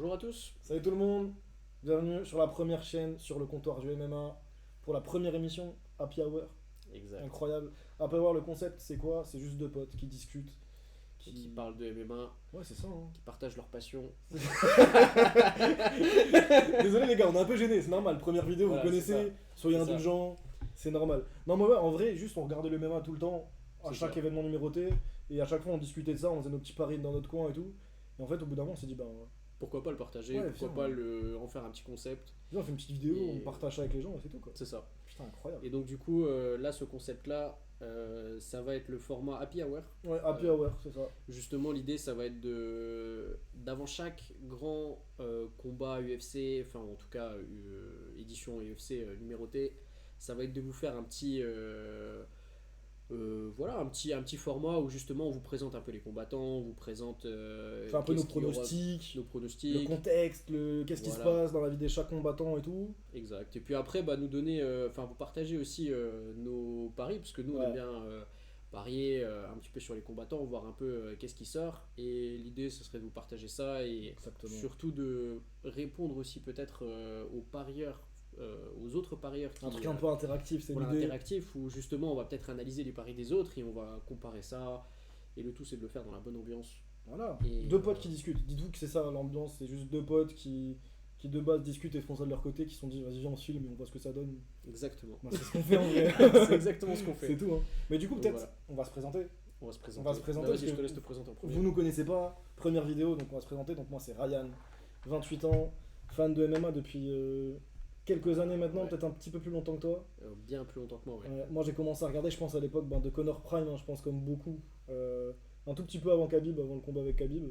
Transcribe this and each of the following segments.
Bonjour à tous. Salut tout le monde, bienvenue sur la première chaîne sur le comptoir du MMA pour la première émission Happy Hour. Exact. Incroyable. Happy Hour, le concept c'est quoi? C'est juste deux potes qui discutent, Et qui qui. parlent de MMA, Ouais, c'est ça, hein. qui partagent leur passion. Désolé les gars, on est un peu gênés, c'est normal. Première vidéo, vous Voilà, c'est ça. connaissez, soyez C'est ça. indulgents, c'est normal. Non, mais ouais, en vrai, juste on regardait le MMA tout le temps, à C'est chaque ça. événement numéroté, et à chaque fois on discutait de ça, on faisait nos petits paris dans notre coin et tout. Et en fait, au bout d'un moment, on s'est dit, bah, Pourquoi pas le partager, ouais, pourquoi viens, pas en faire un petit concept. viens, on fait une petite vidéo, on Et partage ça avec les gens, et c'est tout quoi. c'est ça. Putain, incroyable. Et donc du coup, là, ce concept-là, ça va être le format Happy Hour. Ouais, Happy Euh, Hour, c'est ça. Justement, l'idée, ça va être d'avant chaque grand combat UFC, enfin en tout cas édition UFC numérotée, ça va être de vous faire un petit format où justement on vous présente un peu les combattants, on vous présente Fait un peu nos qu'est-ce qu'il y aura, pronostics, nos le pronostics, contexte, qu'est-ce qui se voilà, passe dans la vie de chaque combattant et tout. exact. Et puis après, bah, nous donner, enfin vous partager aussi nos paris, parce que nous on aime Ouais, bien parier un petit peu sur les combattants, voir un peu qu'est-ce qui sort. Et l'idée, ce serait de vous partager ça et exactement. surtout de répondre aussi peut-être aux parieurs, aux autres parieurs Un qui, truc un peu interactif, c'est voilà, l'idée. interactif où justement on va peut-être analyser les paris des autres et on va comparer ça. Et le tout, c'est de le faire dans la bonne ambiance. Voilà. Et Deux potes qui discutent. Dites-vous que c'est ça l'ambiance, c'est juste deux potes qui de base discutent et font ça de leur côté, qui se sont dit vas-y viens on se filme et on voit ce que ça donne. exactement. Bah, c'est ce qu'on fait en vrai. C'est exactement ce qu'on C'est fait. tout, hein. Mais du coup Donc peut-être voilà, on va se présenter. on va se On présenter. va se Bah présenter parce vas-y, je te que laisse te présenter en premier. vous nous connaissez pas. Première vidéo, donc on va se présenter. Donc moi c'est Ryan, 28 ans, fan de MMA depuis quelques années maintenant, Ouais. peut-être un petit peu plus longtemps que toi. Bien plus longtemps que moi, ouais. Moi j'ai commencé à regarder, je pense à l'époque de Connor Prime, hein, je pense comme beaucoup. Un tout petit peu avant Khabib, avant le combat avec Khabib.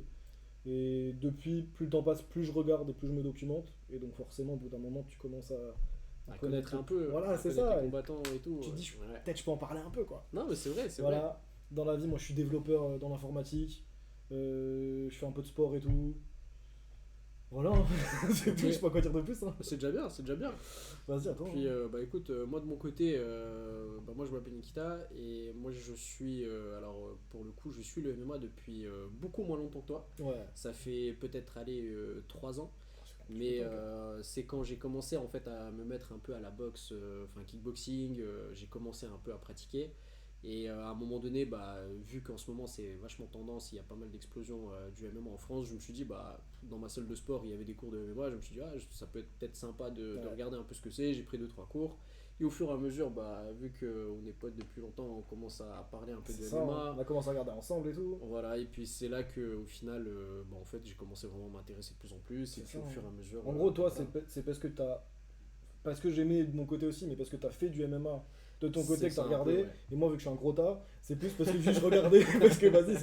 Et depuis, plus le temps passe, plus je regarde et plus je me documente. Et donc forcément, au bout d'un moment, tu commences à À connaître un peu, Voilà, à c'est connaître les ça. Et combattants et tout. tu te dis, Ouais. peut-être je peux en parler un peu, quoi. Non, mais c'est vrai, c'est vrai. Voilà, dans la vie, moi je suis développeur dans l'informatique. Je fais un peu de sport et tout. Voilà, c'est Ok. tout, je sais pas quoi dire de plus, hein. C'est déjà bien, c'est déjà bien. Vas-y, attends. Puis, bah écoute, moi de mon côté, bah, moi je m'appelle Nikita et moi je suis, pour le coup, je suis le MMA depuis beaucoup moins longtemps que toi. Ouais. Ça fait peut-être aller 3 ans. C'est Mais longtemps, quoi. c'est quand j'ai commencé en fait à me mettre un peu à la boxe, enfin kickboxing, j'ai commencé un peu à pratiquer. Et à un moment donné, bah, vu qu'en ce moment c'est vachement tendance, il y a pas mal d'explosions du MMA en France, je me suis dit, bah, dans ma salle de sport il y avait des cours de MMA, je me suis dit, ah, ça peut être peut-être sympa de Ouais. regarder un peu ce que c'est, j'ai pris deux trois cours. Et au fur et à mesure, bah, vu qu'on est potes depuis longtemps, on commence à parler un peu C'est de ça, hein. On MMA. a commencé à regarder ensemble et tout. Voilà, et puis c'est là que au final, bah, en fait, j'ai commencé vraiment à m'intéresser de plus en plus, et C'est puis ça, au fur et hein. à mesure, En gros, toi, voilà. c'est parce que t'as. Parce que j'aimais de mon côté aussi, mais parce que t'as fait du MMA de ton côté C'est que t'as ça un peu, regardé. ouais. Et moi, vu que je suis un gros tas, c'est plus parce que je regardais, parce que vas-y,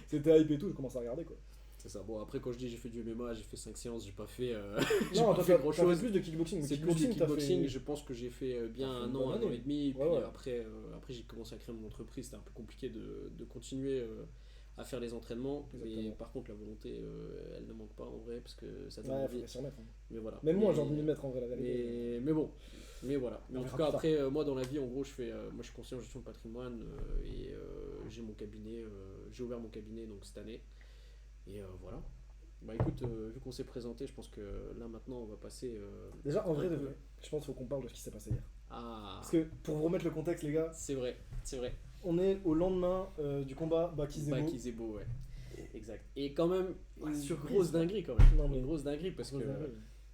c'était hype et tout, je commence à regarder quoi. C'est ça. Bon, après, quand je dis j'ai fait du MMA, j'ai fait 5 séances, j'ai pas fait, j'ai Non, pas toi, fait t'as grand fait chose. plus de kickboxing, mais C'est plus du kickboxing, t'as kickboxing, fait. je pense que j'ai fait bien T'as fait une un bonne an année. et demi, et Ouais, puis ouais. après j'ai commencé à créer mon entreprise, c'était un peu compliqué de continuer à faire les entraînements, mais Exactement. par contre, la volonté, elle ne manque pas en vrai, parce que ça donne Ouais, envie. faudrait s'y remettre, hein. Mais voilà. Même moi, j'ai envie de m'y mettre en vrai, la vérité. Mais bon, mais voilà. Mais On en tout verra cas, plus tard. après, moi dans la vie, en gros, moi je suis conseiller en gestion de patrimoine et j'ai mon cabinet, j'ai ouvert mon cabinet donc cette année. Et voilà. Bah écoute, vu qu'on s'est présenté, je pense que là maintenant on va passer Déjà, en vrai, un de peu. vrai, je pense qu'il faut qu'on parle de ce qui s'est passé hier. Ah, Parce que, pour vous remettre le contexte, les gars, c'est vrai, c'est vrai. on est au lendemain du combat Baki-Zebo. Baki Zebo, ouais. Exact. Et quand même, Ouais, une surprise, grosse là. dinguerie quand même. Non, mais- Une grosse dinguerie parce que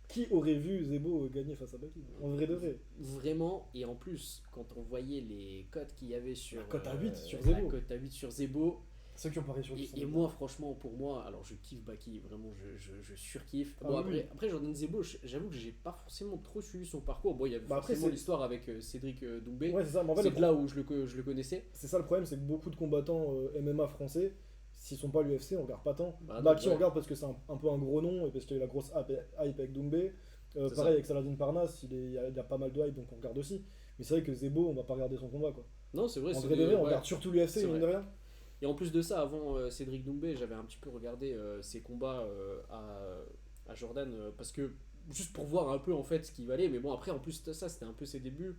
Qui aurait vu Zebo gagner face à Baki? En vrai de vrai. vraiment, et en plus, quand on voyait les cotes qu'il y avait sur La cote à 8 sur la Zebo. cote à 8 sur Zebo, Ceux qui ont parié sur lui. et moi, franchement, pour moi, alors je kiffe Baki, vraiment, je surkiffe. Ah Bon, oui. après Jordan Zebo, j'avoue que j'ai pas forcément trop suivi son parcours. Bon, il y avait Bah après, forcément c'est- l'histoire avec Cédric Doumbé. Ouais, c'est ça. Mais en fait, C'est de là où je le connaissais. c'est ça le problème, c'est que beaucoup de combattants MMA français, s'ils sont pas à l'UFC, on regarde pas tant. Bah non, Baki, ouais. on regarde parce que c'est un peu un gros nom et parce qu'il y a eu la grosse hype avec Doumbé. C'est Pareil ça. avec Saladin Parnasse, il y a pas mal de hype donc on regarde aussi. Mais c'est vrai que Zebo, on va pas regarder son combat quoi. Non, c'est vrai, En c'est vrai de vrai, on ouais. regarde surtout l'UFC, C'est mine vrai. de rien. Et en plus de ça, avant Cédric Doumbé, j'avais un petit peu regardé ses combats à Jordan parce que juste pour voir un peu en fait ce qu'il valait. Mais bon, après, en plus de ça, c'était un peu ses débuts.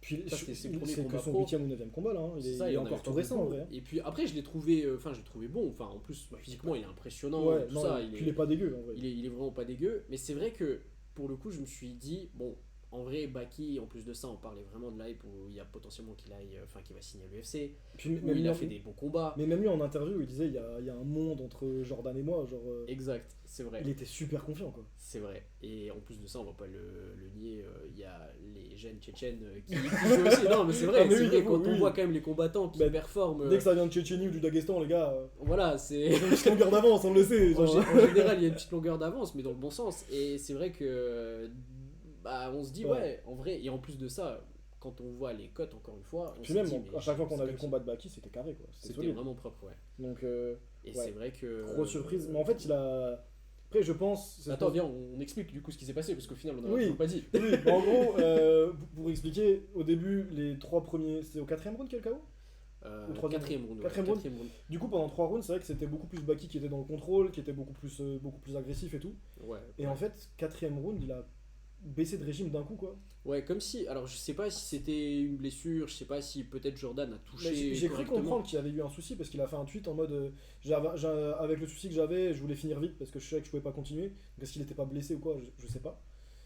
Puis Ça, c'était ses premiers c'est que combats son pro. 8e ou 9e combat là, hein. C'est Il ça, est il y en a encore eu tout pas récent en beaucoup. vrai, hein. Et puis après, je l'ai trouvé, j'ai trouvé bon. Enfin, en plus, physiquement, il est impressionnant. Ouais, tout non, ça, puis il est pas dégueu en vrai. il est vraiment pas dégueu. Mais c'est vrai que pour le coup, je me suis dit, bon, en vrai, Baki, en plus de ça, on parlait vraiment de l'hype où il y a potentiellement qu'il aille, enfin, qu'il va signer à l'UFC, Puis où il a fait des bons combats. mais même lui en interview, il disait il y a un monde entre Jordan et moi, genre Exact, c'est vrai. il était super confiant quoi. C'est vrai. Et en plus de ça, on va pas le nier, il y a les jeunes tchétchènes qui jouent aussi. Non, mais c'est vrai, Ah, mais c'est oui, vrai, j'avoue, quand on oui. voit quand même les combattants qui Bah, performent. Dès que ça vient de Tchétchénie ou du Daghestan, les gars, Voilà, c'est. ils ont une petite longueur d'avance, on le sait. En, Genre, en général, il y a une petite longueur d'avance, mais dans le bon sens. Et c'est vrai que. Bah, on se dit, ouais, en vrai. Et en plus de ça, quand on voit les cotes, encore une fois. On puis se même, dit, à chaque fois qu'on a c'est vu le comme combat de Baki, c'était carré quoi. si- C'était C'était solide. vraiment propre, ouais. Donc, Et ouais. c'est vrai que. Grosse surprise. Mais en fait, il a. Après, je pense. Attends, viens, on explique du coup ce qui s'est passé, parce qu'au final, on en a Oui. toujours pas dit. Oui, bah, en gros, pour expliquer, au début, les 3 premiers. C'était au 4ème round quel KO Au troisième Quatrième round. ouais, Quatrième round. quatrième round. Du coup, pendant 3 rounds, c'est vrai que c'était beaucoup plus Baki qui était dans le contrôle, qui était beaucoup plus agressif et tout. Ouais. Et en fait, 4ème round, il a baissé de régime d'un coup quoi. Ouais, comme si. Alors, je sais pas si c'était une blessure, je sais pas si peut-être Jordan a touché. Mais j'ai cru correctement. comprendre qu'il y avait eu un souci parce qu'il a fait un tweet en mode avec le souci que j'avais, je voulais finir vite parce que je savais que je pouvais pas continuer. Donc est-ce qu'il était pas blessé ou quoi, je sais pas.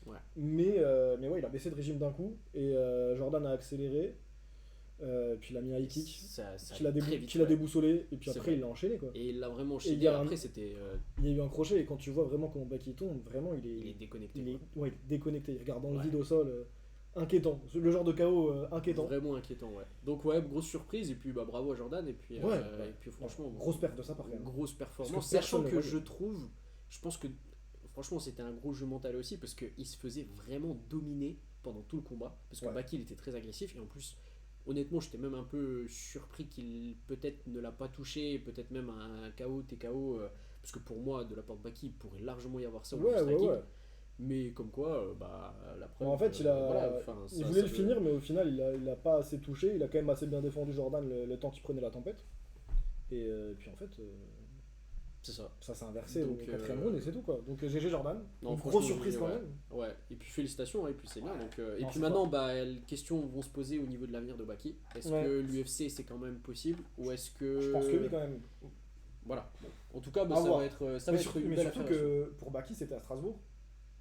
Ouais. Mais ouais, il a baissé de régime d'un coup et Jordan a accéléré. Puis il a mis un high kick Ça qu'il a, très vite, qu'il a ouais. déboussolé et puis C'est après vrai. il l'a enchaîné quoi. Et il l'a vraiment Et il enchaîné. y a un- Après, c'était. Il y a eu un crochet et quand tu vois vraiment comment Baki tombe, vraiment Il est déconnecté. il est, quoi. ouais, il est déconnecté, il regarde dans le Ouais. vide au sol, inquiétant. Le genre de KO inquiétant. Vraiment inquiétant, ouais. Donc, ouais, grosse surprise. Et puis, bah, bravo à Jordan. Et puis, Ouais, et puis franchement. Grosse perte de sa part quand même. Grosse Parce performance. que Sachant personne que ne je trouve. Je pense que. Franchement, c'était un gros jeu mental aussi. Parce qu'il se faisait vraiment dominer pendant tout le combat. Parce que Ouais. Baki, il était très agressif. Et en plus. Honnêtement, j'étais même un peu surpris qu'il peut-être ne l'a pas touché, peut-être même un KO, TKO, parce que pour moi, de la part de Baki, il pourrait largement y avoir ça au Ouais, ouais, striking. ouais. Mais comme quoi, bah, la preuve. Bon, en fait, voilà, enfin, il ça- voulait ça le veut- finir, mais au final, il a pas assez touché. Il a quand même assez bien défendu Jordan le temps qu'il prenait la tempête. Et puis en fait, C'est ça. ça s'est inversé Donc, au 4ème round et c'est tout quoi. Donc GG Jordan. Non, Une franchement, grosse surprise quand ouais. même. Ouais, et puis félicitations, et puis c'est bien. Ouais. Donc, et Non, puis c'est maintenant, bah, les questions vont se poser au niveau de l'avenir de Baki. Est-ce Ouais. que l'UFC c'est quand même possible ou est-ce que. Je pense que oui quand même. Voilà. Bon. En tout cas, bah, À ça voir. va être, ça Mais, va être une mais belle surtout affaire à suivre. que pour Baki, c'était à Strasbourg.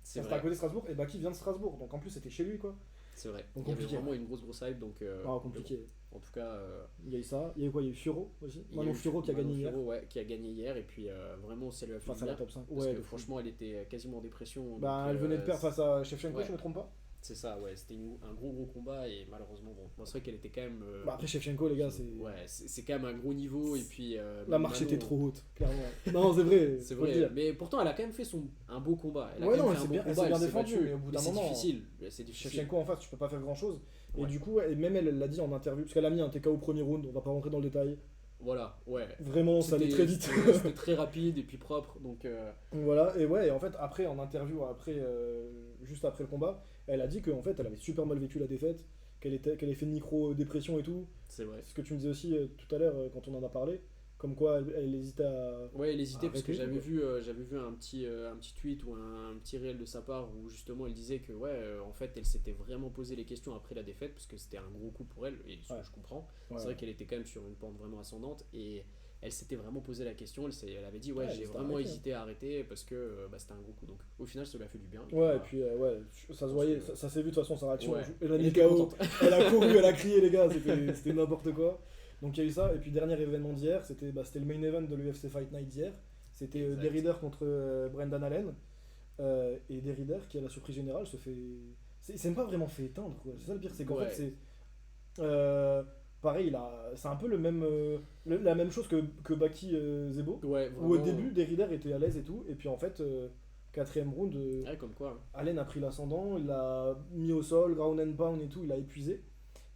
C'est C'était à vrai. côté de Strasbourg et Baki vient de Strasbourg. Donc en plus, c'était chez lui quoi. C'est vrai. Donc Il y avait compliqué. vraiment une grosse hype, donc. Ah, compliqué. En tout cas. Il y a eu ça. Il y a eu quoi? Il y a eu Furo aussi. Il y a Manon eu Furo qui a Manon gagné hier. Furo, ouais, qui a gagné hier, et puis vraiment, ça lui a fait Face du à la bien. top 5. Parce Ouais, que de fou. franchement, elle était quasiment en dépression. Bah, donc, elle venait de perdre face à Shevchenko, ouais. je me trompe pas. C'est ça, ouais, c'était un gros combat, et malheureusement, bon, c'est vrai qu'elle était quand même. Bah, après Shevchenko, les gars, c'est. Ouais, c'est quand même un gros niveau, et puis. La marche Manon, était trop haute, clairement. Non, c'est vrai. C'est faut le vrai, dire. mais pourtant, elle a quand même fait un beau combat. Elle a Ouais, quand même non, fait elle un s'est bon bien- elle combat, s'est bien elle s'est défendue, battue, mais au bout d'un c'est moment, difficile. C'est difficile. Shevchenko en face, tu peux pas faire grand chose. Et Ouais. du coup, et même elle l'a dit en interview, parce qu'elle a mis un TK au premier round, on va pas rentrer dans le détail. Voilà, ouais. Vraiment, ça allait C'était- très vite. C'était très rapide et puis propre, donc. Donc voilà, et ouais, et en fait, après, en interview, juste après le combat, elle a dit qu'en fait, elle avait super mal vécu la défaite, qu'elle avait fait une micro-dépression et tout. C'est vrai. C'est ce que tu me disais aussi tout à l'heure quand on en a parlé, comme quoi elle hésitait à. Ouais, il hésitait parce que Arrêtez, j'avais vu un petit tweet ou un petit réel de sa part où justement elle disait que ouais, en fait elle s'était vraiment posé les questions après la défaite parce que c'était un gros coup pour elle et ce que Ouais. je comprends. Ouais, C'est vrai qu'elle était quand même sur une pente vraiment ascendante et elle s'était vraiment posé la question. Elle avait dit ouais, Ouais, elle j'ai s'était vraiment arrêtée. hésité à arrêter parce que bah, c'était un gros coup. Donc au final ça lui a fait du bien. Ouais, et puis ouais, ça se voyait, que- ça s'est vu de toute façon sa réaction. Ouais. Elle a Elle mis était KO, contente. elle a couru, elle a crié les gars, c'était n'importe quoi. Donc il y a eu ça, et puis dernier événement d'hier, c'était le main event de l'UFC Fight Night d'hier. C'était Exact. Derrider contre Brendan Allen. Et Derrider, qui à la surprise générale, se fait. Il s'est même pas vraiment fait éteindre, quoi. C'est ça le pire, c'est qu'en Ouais. fait, c'est. Pareil, c'est un peu la même chose que Baki Zebo. Ouais, Où au vraiment, début, Derrider était à l'aise et tout, et puis en fait, 4ème round, ouais, comme quoi. Allen a pris l'ascendant, il l'a mis au sol, ground and pound et tout, il a épuisé.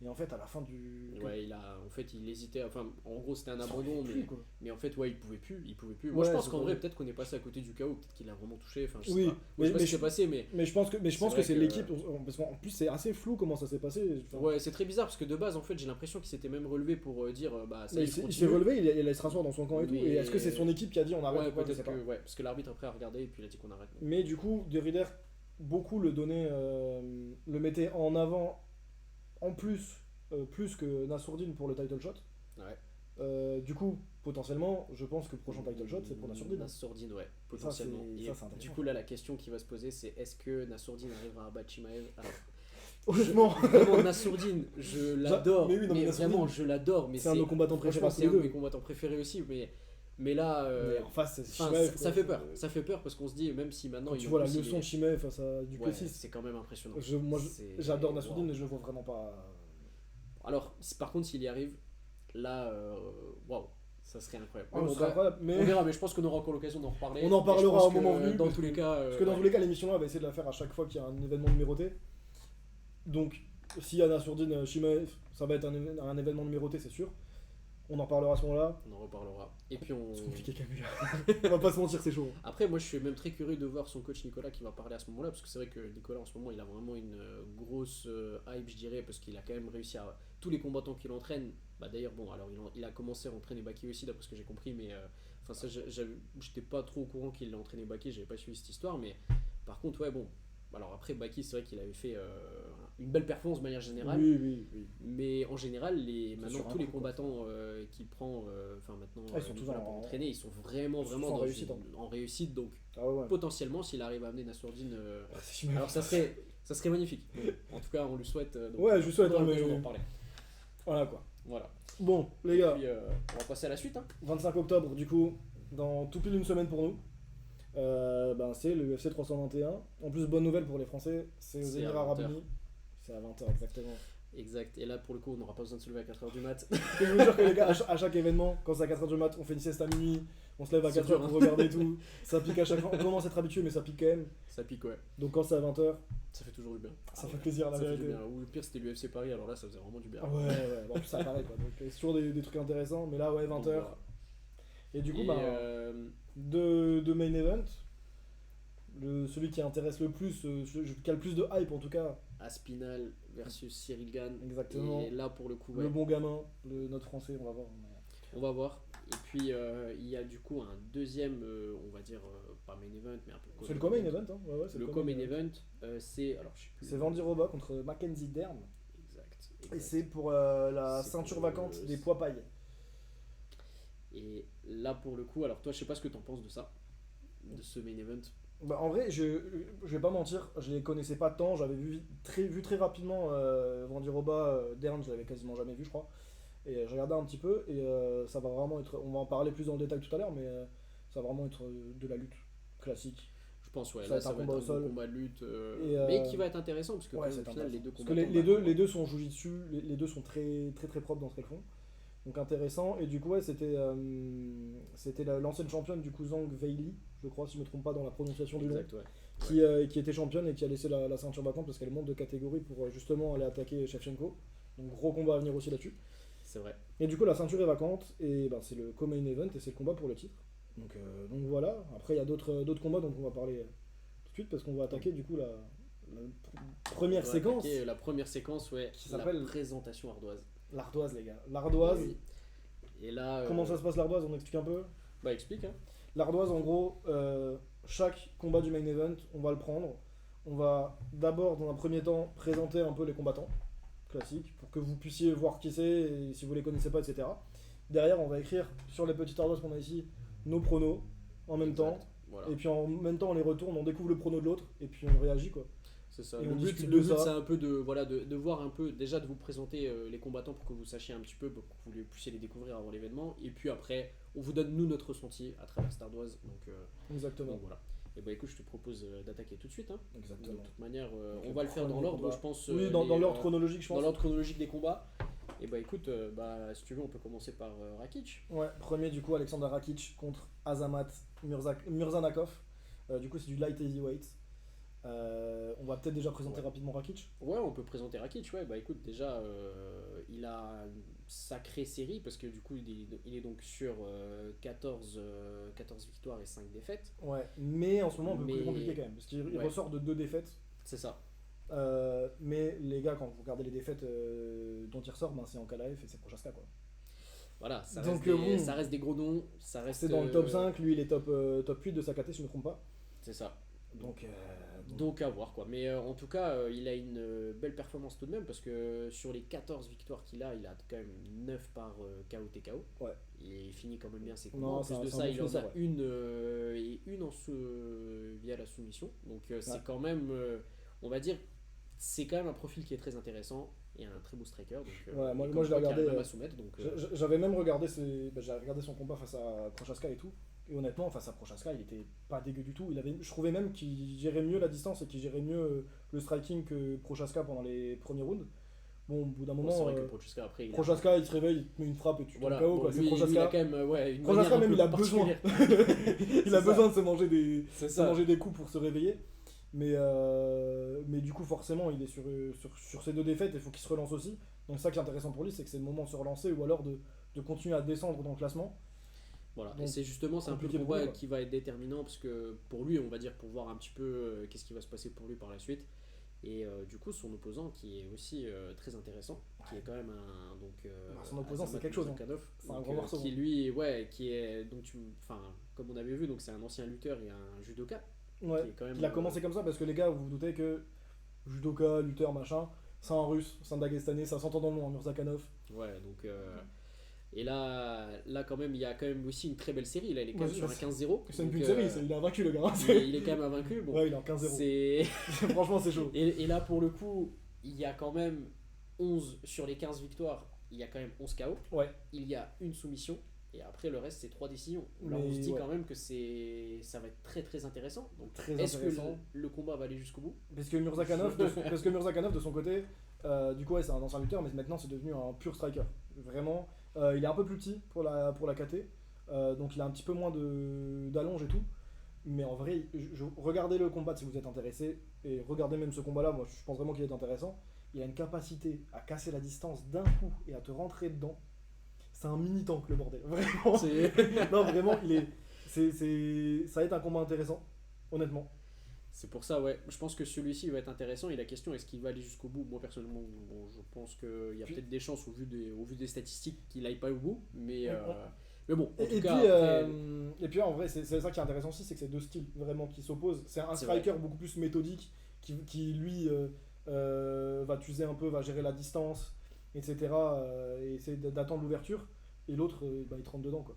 Et en fait, à la fin du. Ouais, en fait, il hésitait. Enfin, en gros, c'était un Ça en abandon, fait plus, mais. quoi. Mais en fait, ouais, il pouvait plus. Moi, Ouais, je pense c'est qu'en pas vrai, vrai. peut-être qu'on est passé à côté du chaos, peut-être qu'il a vraiment touché. Enfin, je sais Oui, pas. Moi, mais- je sais pas mais ce qui s'est passé, mais. Mais je pense que vrai c'est que- l'équipe, parce qu'en plus c'est assez flou comment ça s'est passé. Enfin, Ouais, c'est très bizarre parce que de base, en fait, j'ai l'impression qu'il s'était même relevé pour dire bah ça mais y est, il je s'est continue. relevé, il allait se rasseoir dans son camp et tout. Mais- Et est-ce que c'est son équipe qui a dit on arrête Ouais, ou quoi, je peut-être sais pas. que. Ouais, parce que l'arbitre après a regardé et puis il a dit qu'on arrête. Mais du coup, Derrider, beaucoup le mettait en avant en plus, plus que Nassourdine pour le title shot. Du coup, potentiellement, je pense que le prochain title shot, c'est pour Nassourdine. Nassourdine, ouais, potentiellement. Ça, c'est Du coup, là, la question qui va se poser, c'est est-ce que Nassourdine arrivera à battre Chimaev? Alors, honnêtement, vraiment, Nassourdine, je l'adore. Mais oui, non, mais vraiment, je l'adore. Mais c'est un de nos combattants préférés. C'est un de mes combattants préférés aussi. Mais là, mais en face, c'est enfin, Chimaev. ça fait peur. Ça fait peur parce qu'on se dit, même si maintenant. Tu vois la leçon de Chimaev face à Duplessis. C'est quand même impressionnant. Moi, j'adore Nassourdine, mais je le vois vraiment pas. Alors, par contre, s'il y arrive, là, waouh. Ça serait incroyable. Ça serait incroyable, mais... On verra, mais je pense qu'on aura encore l'occasion d'en reparler. On en parlera au moment venu. Dans tous les cas. Parce que dans tous les cas, l'émission-là, on va essayer de la faire à chaque fois qu'il y a un événement numéroté. Donc, s'il y a Nassourdine Chimaev, ça va être un événement numéroté, c'est sûr. On en parlera à ce moment-là. On en reparlera. Et puis C'est compliqué, Camille. On va pas se mentir, c'est chaud. Après, moi, je suis même très curieux de voir son coach Nicolas qui va parler à ce moment-là, parce que c'est vrai que Nicolas, en ce moment, il a vraiment une grosse hype, je dirais, parce qu'il a quand même réussi à tous les combattants qu'il entraîne. Bah d'ailleurs, bon, alors il a commencé à entraîner Baki aussi, d'après ce que j'ai compris, mais enfin ça, j'étais pas trop au courant qu'il a entraîné Baki, j'avais pas suivi cette histoire, mais par contre, ouais, bon. Alors après, Baki, c'est vrai qu'il avait fait une belle performance de manière générale. Oui. Mais en général, maintenant, tous les combattants qu'il prend, enfin maintenant, ils sont tous entraînés, ils sont vraiment en réussite. Donc, potentiellement, s'il arrive à amener Nassourdine, alors ça serait magnifique. Bon, en tout cas, on lui souhaite. Ouais, je lui souhaite. d'en parler. Voilà quoi. Voilà. Bon, les gars. Et puis, on va passer à la suite. 25 octobre, du coup, dans tout pile une semaine pour nous. C'est le UFC 321. En plus, bonne nouvelle pour les Français, c'est aux Émirats Arabes Unis. C'est à 20h exactement. Exact, et là pour le coup, on n'aura pas besoin de se lever à 4h du mat. Je veux dire que les gars, à chaque événement, quand c'est à 4h du mat, on fait une sieste à minuit, on se lève à 4h pour regarder tout. Ça pique à chaque fois. On commence à être habitué, mais ça pique quand même. Ça pique, ouais. Donc quand c'est à 20h, ça fait toujours du bien. Ça fait plaisir, la vérité. Ou le pire, c'était l'UFC Paris, alors là, ça faisait vraiment du bien. Ouais. En plus, ça apparaît quoi. Donc c'est toujours des trucs intéressants, mais là, ouais, 20h. Voilà. Et du coup, de main event. Celui qui intéresse le plus, qui a le plus de hype en tout cas. Aspinal versus Cyril Gane. Exactement. Et là pour le coup, le bon gamin, notre français, on va voir. On va voir. Et puis il y a du coup un deuxième, on va dire, pas main event, mais un peu. C'est le co-main event, hein. Ouais, c'est le co-main event. C'est, alors je sais plus. C'est Vandiroba contre Mackenzie Dern. Exact. Et c'est pour la ceinture vacante des poids pailles. Et là pour le coup, alors toi, je sais pas ce que t'en penses de ça, de ce main event. En vrai, je vais pas mentir, je les connaissais pas tant, j'avais vu très rapidement Vandiroba, Dern, je l'avais quasiment jamais vu je crois, et je regardais un petit peu, et ça va vraiment être, on va en parler plus dans le détail tout à l'heure, mais ça va vraiment être de la lutte classique. Je pense, ouais, ça là ça va être un combat de lutte, mais qui va être intéressant, parce que ouais, au final, les deux combats. Parce que les deux sont jujitsu, les deux sont très propres dans ce qu'elles font. Donc intéressant, et du coup ouais, c'était l'ancienne championne du coup Zhang Weili, je crois si je me trompe pas dans la prononciation du nom, qui était championne et qui a laissé la ceinture vacante parce qu'elle monte de catégorie pour justement aller attaquer Shevchenko, donc gros combat à venir aussi là-dessus. C'est vrai. Et du coup la ceinture est vacante et c'est le co-main event et c'est le combat pour le titre. Donc voilà, après il y a d'autres combats dont on va parler tout de suite parce qu'on va attaquer du coup la première séquence. La première séquence, ouais, qui s'appelle présentation ardoise. L'ardoise les gars, l'ardoise. Oui. Et là, comment ça se passe l'ardoise, on explique un peu. Bah explique hein. L'ardoise en gros, chaque combat du main event, on va le prendre. On va d'abord dans un premier temps présenter un peu les combattants classiques pour que vous puissiez voir qui c'est et si vous les connaissez pas, etc. Derrière on va écrire sur les petites ardoises qu'on a ici nos pronos en même temps. Voilà. Et puis en même temps on les retourne, on découvre le prono de l'autre et puis on réagit quoi. C'est ça. Le but c'est un peu de voir un peu, déjà de vous présenter les combattants pour que vous sachiez un petit peu, pour que vous puissiez les découvrir avant l'événement. Et puis après, on vous donne nous notre ressenti à travers cette ardoise. Exactement. Donc voilà. Et bah écoute, je te propose d'attaquer tout de suite. Hein. Exactement. De toute manière, on va le faire dans l'ordre, je pense. Oui, dans l'ordre chronologique, je pense. Dans l'ordre chronologique des combats. Et bah écoute, si tu veux, on peut commencer par Rakic. Ouais, premier du coup, Alexander Rakic contre Azamat Murzanakov. Du coup, c'est du light heavyweight. On va peut-être déjà présenter rapidement Rakic. Ouais, on peut présenter Rakic. Ouais, bah écoute, déjà, il a une sacrée série parce que du coup, il est donc sur 14 victoires et 5 défaites. Ouais, mais en ce moment, un peu plus compliqué quand même parce qu'il ressort de 2 défaites. C'est ça. Mais les gars, quand vous regardez les défaites dont il ressort, c'est en KLAF et c'est Prochaska quoi. Voilà, ça reste des gros noms. Ça reste, c'est dans le top 5, lui il est top 8 de sa KT si je ne me trompe pas. C'est ça. Donc à voir quoi. Mais en tout cas, il a une belle performance tout de même parce que sur les 14 victoires qu'il a, il a quand même 9 par KO TKO. Ouais. Il finit quand même bien ses combats. Non, En plus de c'est un ça, bon il en finisseur, a ouais. une via la soumission. Donc c'est quand même, on va dire, c'est quand même un profil qui est très intéressant et un très beau striker. Donc, Ouais, moi, et moi comme je l'ai quoi, qui regardé. arrive même à soumettre. Donc, J'avais même regardé, j'avais regardé son combat face à Prochaska et tout. Et honnêtement, face à Prochaska, il était pas dégueu du tout. Je trouvais même qu'il gérait mieux la distance et qu'il gérait mieux le striking que Prochaska pendant les premiers rounds. Bon, au bout d'un bon, c'est moment, vrai que Prochaska après, Prochaska il se réveille, il te met une frappe et tu tombes voilà, KO. bon, Quoi. C'est lui, il a Prochaska. quand même ouais, une Prochaska, manière un même, peu il a besoin. particulière. Il a C'est ça. besoin de C'est se ça. manger des coups pour se réveiller. Mais du coup, forcément, il est sur ses deux défaites et il faut qu'il se relance aussi. Donc, ça qui est intéressant pour lui, c'est que c'est le moment de se relancer ou alors de continuer à descendre dans le classement. Voilà, et Donc, c'est justement c'est un peu le compliqué pour combat lui, ouais. qui va être déterminant parce que pour lui, on va dire, pour voir un petit peu qu'est-ce qui va se passer pour lui par la suite. Et du coup, son opposant qui est aussi très intéressant, qui est quand même un. Donc, Son opposant, c'est Azamat quelque chose, hein. Murzakanov, C'est un donc, gros morceau, qui hein. lui, ouais, qui est. Donc, enfin, comme on avait vu, donc c'est un ancien lutteur et un judoka. Ouais. Qui est quand même, Il a commencé comme ça parce que les gars, vous vous doutez que judoka, lutteur, machin, c'est un russe, c'est un dagestanais, ça s'entend dans le nom, hein, Murzakanov. Ouais, donc. Et là, quand même, il y a quand même aussi une très belle série. Là, il est quand même Ouais, sur un 15-0. C'est une donc, pute série, il a vaincu le gars. Hein. il est quand même invaincu. Bon, Ouais, il est en 15-0. c'est. Franchement, c'est chaud. Et là, pour le coup, il y a quand même 11 sur les 15 victoires, il y a quand même 11 KO. Ouais. Il y a une soumission. Et après, le reste, c'est 3 décisions. Là, Mais on se dit ouais. quand même que ça va être très très intéressant. Donc, Très est-ce que intéressant. le combat va aller jusqu'au bout? Parce que Murzakanov, de son côté, du coup, ouais, c'est un ancien lutteur, mais maintenant, c'est devenu un pur striker. Vraiment. Il est un peu plus petit pour la KT. Donc, il a un petit peu moins d'allonge et tout. Mais en vrai, regardez le combat si vous êtes intéressé. Et regardez même ce combat-là, moi, je pense vraiment qu'il est intéressant. Il a une capacité à casser la distance d'un coup et à te rentrer dedans. C'est un mini tank le bordel, vraiment. Non, vraiment, ça va être un combat intéressant, honnêtement. C'est pour ça, ouais. Je pense que celui-ci va être intéressant. Et la question, est-ce qu'il va aller jusqu'au bout? Moi, personnellement, bon, je pense qu'il y a peut-être des chances au vu des statistiques qu'il aille pas au bout. Mais bon, en tout cas. Et puis en vrai, c'est ça qui est intéressant aussi, c'est que c'est deux styles vraiment qui s'opposent. C'est un C'est striker beaucoup plus méthodique qui lui, va t'user un peu, va gérer la distance, etc. Et essayer d'attendre l'ouverture. Et l'autre, bah, il te rentre dedans, quoi.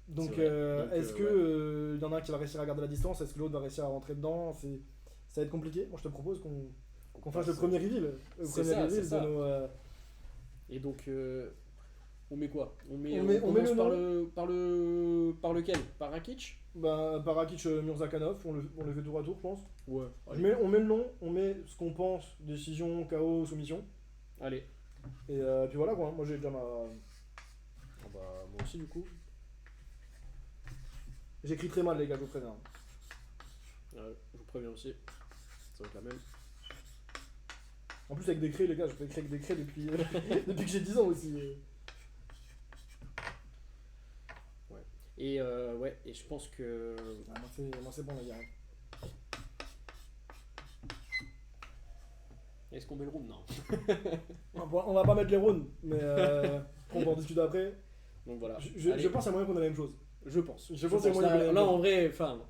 Donc, C'est vrai. Donc, est-ce que y en a un qui va réussir à garder la distance? Est-ce que l'autre va réussir à rentrer dedans? Ça va être compliqué. Moi, je te propose qu'on fasse le premier reveal. Le C'est premier ça, reveal c'est ça. de nos. Et donc, on met quoi? On met commence le par lequel? Par Rakic? Bah, Parakic, Murzakanov, on le fait tour à tour, je pense. Ouais. On met le nom, on met ce qu'on pense, décision, KO, soumission. Allez. Et puis voilà quoi, moi j'ai déjà ma. Ah bah, moi aussi, du coup. J'écris très mal les gars, je vous préviens. Je vous préviens aussi. Ça va être la même. En plus avec des craies les gars, je fais écrire avec des craies depuis, depuis que j'ai 10 ans aussi. Et ouais, et je pense que. Ah, moi c'est bon les gars. Est-ce qu'on met le round? Non. On va pas mettre les rounds, mais on va en discuter après. Donc voilà. Je pense à moyen qu'on a la même chose. Je pense. Je pense qu'il y a moyen qu'on ait la même là, chose. en vrai, enfin,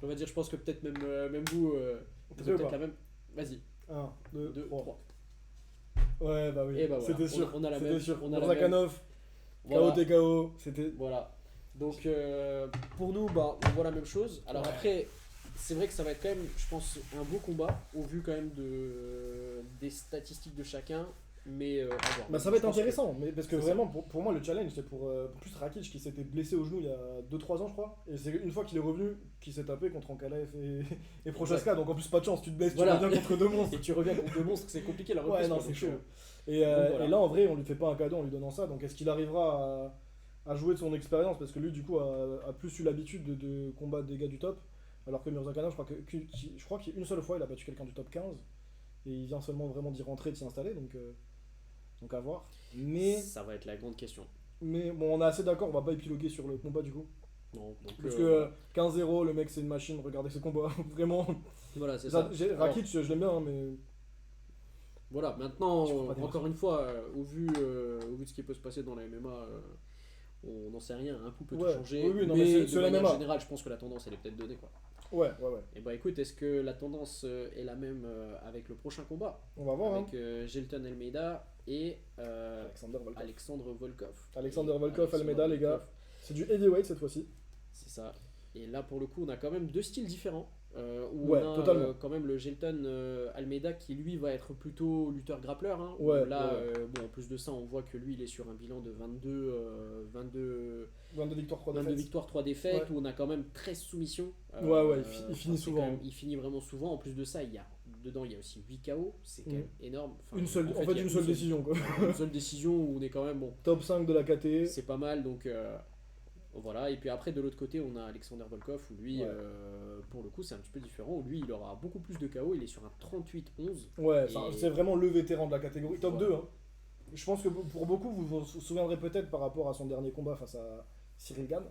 on va dire, je pense que peut-être même vous, T'es vous avez prêt ou peut-être pas la même. Vas-y. 1, 2, 2, 3. 3. Ouais, bah oui, Et bah voilà. c'était sûr. On a la C'était même. sûr. On a la même. Murzakanov, Voilà. KO TKO, c'était. Voilà. Donc pour nous, bah, on voit la même chose. Alors Ouais. après, c'est vrai que ça va être quand même, je pense, un beau combat au vu quand même des statistiques de chacun. Mais à voir. Bah ça va être Je pense que- intéressant, mais parce que c'est vraiment pour moi le challenge c'est pour plus Rakic qui s'était blessé au genou il y a 2-3 ans je crois, et c'est une fois qu'il est revenu qu'il s'est tapé contre Ankalaev et Prochaska, donc en plus pas de chance, tu te blesses, Voilà. tu reviens contre deux monstres. Et tu reviens contre deux monstres, c'est compliqué la reprise. Ouais non quoi, c'est donc, chaud. Et voilà. là en vrai on lui fait pas un cadeau en lui donnant ça, donc est-ce qu'il arrivera à jouer de son expérience, parce que lui du coup a plus eu l'habitude de combattre des gars du top, alors que Murzakanov je crois qu'une seule fois il a battu quelqu'un du top 15, et il vient seulement vraiment d'y rentrer, de s'y installer, donc à voir. Ça va être la grande question. Mais bon, on est assez d'accord, on va pas épiloguer sur le combat du coup. Non, donc, Parce que 15-0, le mec c'est une machine, regardez ce combat, vraiment. voilà, c'est ça. Rakic, je l'aime bien, hein, mais. Voilà, maintenant, Je peux pas dire encore une fois, au vu de ce qui peut se passer dans la MMA, on n'en sait rien, un coup peut tout Ouais, changer. oui, oui, non, mais mais de c'est la manière MMA. générale, je pense que la tendance elle est peut-être donnée, quoi. Ouais, ouais, ouais. Et bah écoute, est-ce que la tendance est la même avec le prochain combat? On va voir, hein. Avec Gelton Almeida et Alexander Volkov. Alexandre Volkov. Alexander Et Volkov, Alexander Almeida, les gars. Volkov, C'est du heavyweight cette fois-ci. c'est ça. Et là, pour le coup, on a quand même deux styles différents. Où Ouais, on a totalement. quand même le Gelton Almeida qui lui va être plutôt lutteur-grappleur. Hein. Ouais, Là, ouais. bon, en plus de ça, on voit que lui, il est sur un bilan de 22 victoires, 3 22 défaites. victoires, 3 défaites, Ouais. où on a quand même 13 soumissions. Ouais, ouais, il enfin, finit c'est souvent. quand même- il finit vraiment souvent. En plus de ça, dedans, il y a aussi 8 KO. C'est quand Mm. même énorme. Enfin, En fait, il y a une seule décision, quoi. une seule décision où on est quand même bon. Top 5 de la KT. C'est pas mal, donc voilà. Et puis après, de l'autre côté, on a Alexander Volkov, où lui, Ouais. pour le coup, c'est un petit peu différent. Où lui, il aura beaucoup plus de KO. Il est sur un 38-11. Ouais, Et- c'est vraiment le vétéran de la catégorie. Top Ouais. 2, hein. Je pense que pour beaucoup, vous vous souviendrez peut-être par rapport à son dernier combat face à Cyril Gane.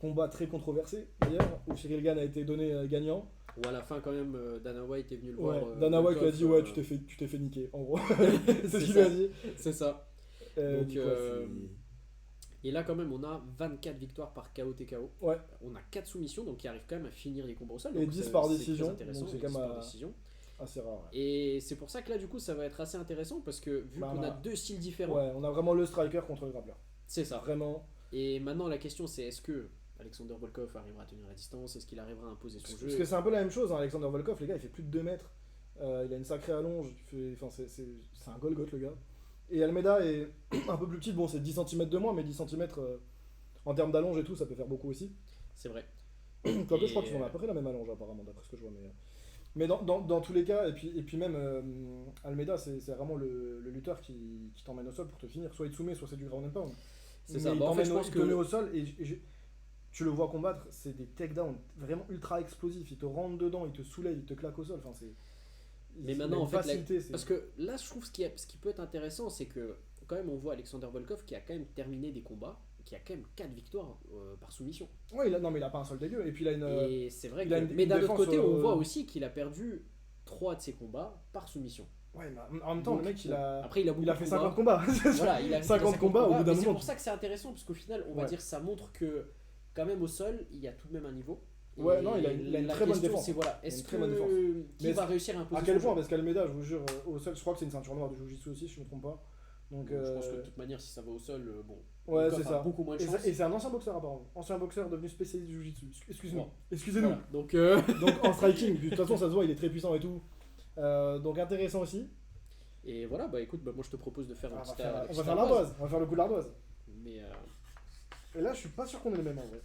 Combat très controversé, d'ailleurs, où Cyril Gane a été donné gagnant. Où à la fin, quand même, Dana White est venu le Ouais, voir. Dana White lui a Volkov, dit ouais, tu t'es fait niquer, en gros. c'est ce qu'il lui a dit. C'est ça. Donc, Du coup, ouais, Et là, quand même, on a 24 victoires par KO TKO. Ouais. On a 4 soumissions, donc qui arrivent quand même à finir les combats au sol. Et donc 10 ça, par c'est décision, très intéressant, donc c'est et quand 10 même par décision. assez rare. Ouais. Et c'est pour ça que là, du coup, ça va être assez intéressant parce que vu Bah, qu'on a bah. deux styles différents, Ouais, on a vraiment le striker contre le grappler. c'est ça. Vraiment. Et maintenant, la question, c'est est-ce que Alexander Volkov arrivera à tenir la distance? Est-ce qu'il arrivera à imposer son jeu? Parce que c'est un peu la même chose, hein, Alexander Volkov, les gars, il fait plus de 2 mètres. Il a une sacrée allonge. Enfin, c'est un Golgoth, le gars. Et Almeida est un peu plus petite. Bon, c'est 10 cm de moins, mais 10 cm en termes d'allonge et tout, ça peut faire beaucoup aussi. C'est vrai. Quoique, je crois qu'ils ont à peu près la même allonge, apparemment, d'après ce que je vois. Mais dans tous les cas, et puis même Almeida, c'est vraiment le lutteur qui t'emmène au sol pour te finir. Soit il te soumet, soit c'est du ground and pound. C'est ça. Mais Bah, en fait, il je pense te met que au sol tu le vois combattre, c'est des takedowns vraiment ultra explosifs. Il te rentre dedans, il te soulève, il te claque au sol. Enfin, Mais il a maintenant, une en fait, facilité, parce que là, je trouve ce qui peut être intéressant, c'est que quand même, on voit Alexander Volkov qui a quand même terminé des combats, qui a quand même 4 victoires par soumission. Ouais, non, mais il a pas un sol dégueu. Et puis il a une. Et c'est vrai il que. a une Mais d'un autre défense, côté, on voit aussi qu'il a perdu 3 de ses combats par soumission. Ouais, mais en même temps, Donc, le mec, Après, il a beaucoup il a de fait combats. 50 combats. Voilà, il a 50 combats au bout d'un mais c'est moment. pour ça que c'est intéressant, parce qu'au final, on va Ouais. dire, ça montre que quand même au sol, il y a tout de même un niveau. Ouais, Et non, il a une la très bonne question, défense. c'est voilà, Il a une est-ce très bonne défense. que qui Mais va réussir à imposer À quel son point? jeu? Parce qu'Almeida, je vous jure, au sol, je crois que c'est une ceinture noire de Jiu-Jitsu aussi, si je me trompe pas. Donc, Je pense que de toute manière, si ça va au sol, bon, ouais, Volkov c'est a ça. beaucoup moins de Et chance. c'est un ancien boxeur, apparemment. Ancien boxeur devenu spécialiste du Jiu-Jitsu. Excuse-moi. Ouais. Excusez-nous. Voilà. Donc, Donc, en striking, de toute façon, ça se voit, il est très puissant et tout. Donc, intéressant aussi. et voilà, bah écoute, bah, moi je te propose de faire un On va petit faire, on petit va faire ardoise. l'ardoise. On va faire le coup de l'ardoise. Mais Et là, je suis pas sûr qu'on ait le même en vrai.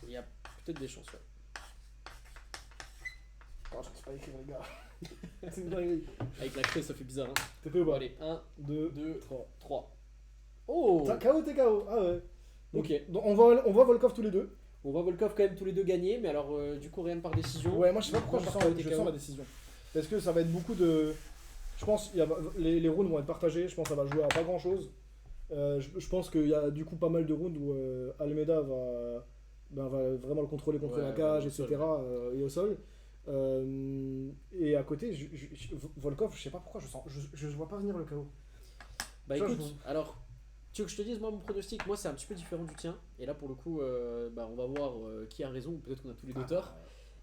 il y a peut-être des chances, ouais. Oh, je sais pas écrire, les gars. C'est une dinguerie. Avec la clé, ça fait bizarre. Hein. T'es prêt ou Bon, pas? allez, 1, 2, 2, 3. 3. Oh! KO, t'es KO. Ah ouais. Donc, Ok. donc on voit Volkov tous les deux. On voit Volkov quand même tous les deux gagner, mais alors du coup, rien par décision. Ouais, moi je sais pas pourquoi Rien je par sens, KO, je TKO. sens la décision. Parce que ça va être beaucoup de. Je pense que les rounds vont être partagés. Je pense que ça va jouer à pas grand chose. Je pense qu'il y a du coup pas mal de rounds où Almeida va vraiment le contrôler contre Ouais, la cage, au sol, etc. Et au sol. Et à côté, Volkov, je sais pas pourquoi, je vois pas venir le KO. Bah Ça, écoute, alors, tu veux que je te dise, moi mon pronostic, moi c'est un petit peu différent du tien. Et là pour le coup, bah, on va voir qui a raison, ou peut-être qu'on a tous les deux tort.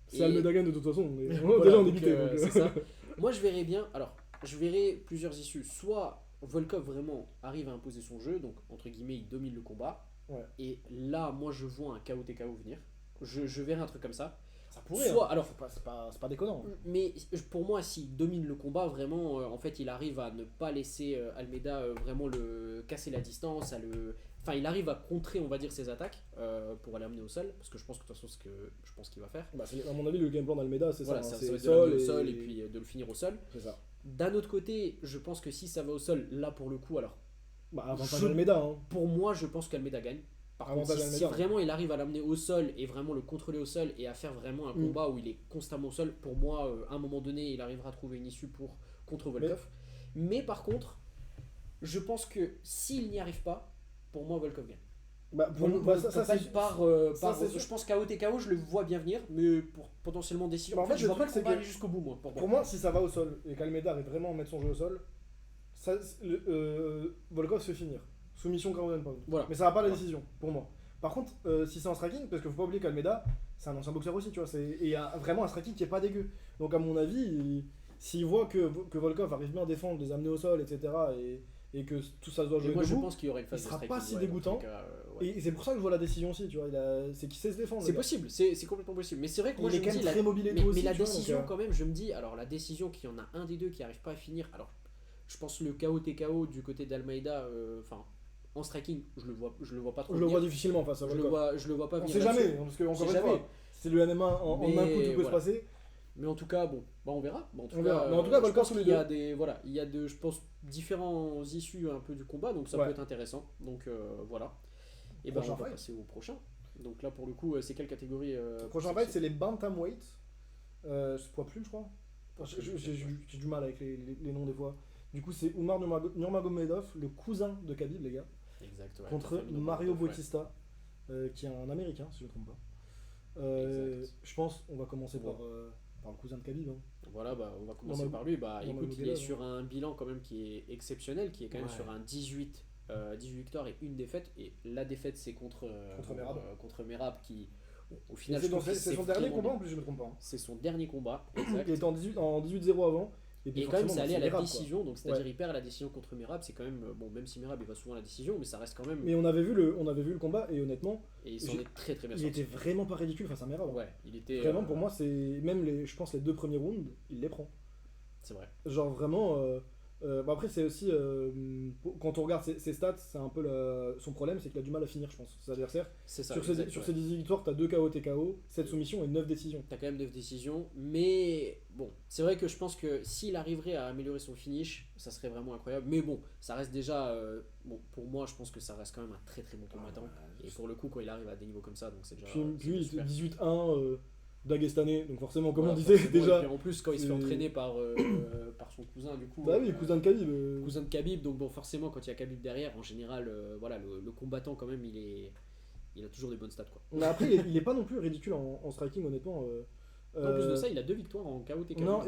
C'est Et- Almeida gagne de toute façon. Mais Voilà, déjà on est donc, buté. Donc, c'est ça. Moi je verrais bien, alors je verrais plusieurs issues. Soit Volkov vraiment arrive à imposer son jeu, donc entre guillemets il domine le combat. Ouais. Et là moi je vois un KO TKO venir. Je verrais un truc comme ça. Ça pourrait. Soit, hein. alors, C'est pas déconnant. mais pour moi, s'il domine le combat, vraiment, en fait, il arrive à ne pas laisser Almeida vraiment le casser la distance, enfin, il arrive à contrer, on va dire, ses attaques pour aller amener au sol, parce que je pense que de toute façon, c'est ce que je pense qu'il va faire. Bah, à mon avis, le game plan d'Almeida, c'est Voilà, ça. ça, Hein, ça c'est va être de l'amener au sol sol et puis de le finir au sol. C'est ça. D'un autre côté, je pense que si ça va au sol, là pour le coup, alors Bah, avantage Je- Almeida. Hein. pour moi, je pense qu'Almeida gagne. Par contre, Avantage si Almeida. vraiment il arrive à l'amener au sol et vraiment le contrôler au sol et à faire vraiment un combat où il est constamment au sol, pour moi, à un moment donné, il arrivera à trouver une issue contre Volkov. Mais par contre, je pense que s'il n'y arrive pas, pour moi, Volkov gagne. Bah, ça, c'est. ça, c'est sûr. Je pense KO TKO, je le vois bien venir, mais pour potentiellement décision. Bah, en fait, je le vois pas truc, le c'est combat que- aller jusqu'au bout, moi. Pour moi, si ça va au sol et qu'Almeida arrive vraiment à mettre son jeu au sol, Volkov se fait finir. Soumission ground and pound. Voilà. Mais ça va pas la Voilà. décision, pour moi. Par contre, si c'est en striking, parce qu'il faut pas oublier qu'Almeida, c'est un ancien boxeur aussi, tu vois. Et il y a vraiment un striking qui est pas dégueu. Donc, à mon avis, s'il voit que Volkov arrive bien à défendre, les amener au sol, etc., et que tout ça se doit Et jouer moi je debout, pense qu'il y aurait une il phase de sera striking. pas si ouais, dans dégoûtant. tous les cas, ouais. Et c'est pour ça que je vois la décision aussi, tu vois. C'est qu'il sait se défendre. C'est le gars. possible, c'est complètement possible. Mais c'est vrai que moi Il je est me quand dis, même très mobile et tout mais aussi. la tu vois, donc, décision quand même, je me dis, alors la décision qu'il y en a un des deux qui arrive pas à finir, alors je pense le KO TKO du côté d'Almeida, enfin en striking, je le vois pas trop je le vois venir. difficilement face à Volkov. Je le vois pas On venir. sait jamais, là-dessus. hein, parce que On encore sait une fois, jamais. c'est le MMA en un coup, tout peut se voilà. passer. Mais en tout cas, bon, bah on verra. Mais en tout On cas, verra. Mais en tout cas, je Volkov pense sous les qu'il y a deux. des, voilà, il y a de, je pense, différents issues un peu du combat, donc ça Ouais. peut être intéressant. Donc voilà. Et ben Prochain on va fight. passer au prochain. Donc là pour le coup, c'est quelle catégorie Le prochain fight, c'est les bantamweight. C'est poids plume, je crois. Enfin, j'ai du mal avec les noms des fois. Du coup, c'est Umar Nurmagomedov, le cousin de Khabib, les gars, Exact, ouais, contre Famino Mario Bautista, ouais. Bautista, qui est un américain, si je ne me trompe pas. Exact. Je pense on va commencer Ouais. par le cousin de Khabib. Hein. Voilà, bah, on va commencer Norma- par lui. Bah, écoute, il Nurmagomedov, est sur un bilan quand même qui est exceptionnel, qui est quand même Ouais. sur un 18 victoires et une défaite. Et la défaite, c'est contre contre Merab qui, au Et final, c'est je trouve qu'il c'est s'est son dernier vraiment combat bien- en plus, je me trompe pas. Hein. C'est son dernier combat, Il exact. était en 18-0 avant. Et puis Et quand même, forcément, c'est allé bah, à la Merab, quoi. décision, donc c'est-à-dire Ouais. il perd à la décision contre Merab, c'est quand même, bon, même si Merab il va souvent à la décision, mais ça reste quand même. Mais on avait vu le combat et honnêtement, Et il s'en j'ai- est très très bien il sorti. était vraiment pas ridicule face à Merab. Hein. Ouais, il était. Vraiment, pour moi, c'est même je pense les 2 premiers rounds, il les prend. C'est vrai. Genre vraiment. Bah après, c'est aussi. Quand on regarde ses stats, c'est un peu son problème, c'est qu'il a du mal à finir, je pense, ses adversaires. C'est ça. Sur exact, ses ouais. 18 victoires, t'as 2 KO, TKO, 7 soumissions et 9 décisions. T'as quand même 9 décisions, mais bon, c'est vrai que je pense que s'il arriverait à améliorer son finish, ça serait vraiment incroyable. Mais bon, ça reste déjà, bon, pour moi, je pense que ça reste quand même un très très bon combattant. Et pour le coup, quand il arrive à des niveaux comme ça, donc c'est déjà. Puis c'est lui, il super. était 18-1, Dagestanais, donc forcément, comme Voilà, on disait forcément, déjà. Et puis en plus, quand il se fait c'est- entraîner par, par son cousin, du coup. Bah oui, cousin de Khabib. Cousin de Khabib, donc bon, forcément, quand il y a Khabib derrière, en général, voilà, le combattant, quand même, il a toujours des bonnes stats, quoi. Mais après, il est pas non plus ridicule en striking, honnêtement. En plus de ça, il a 2 victoires en KO TKO. Non,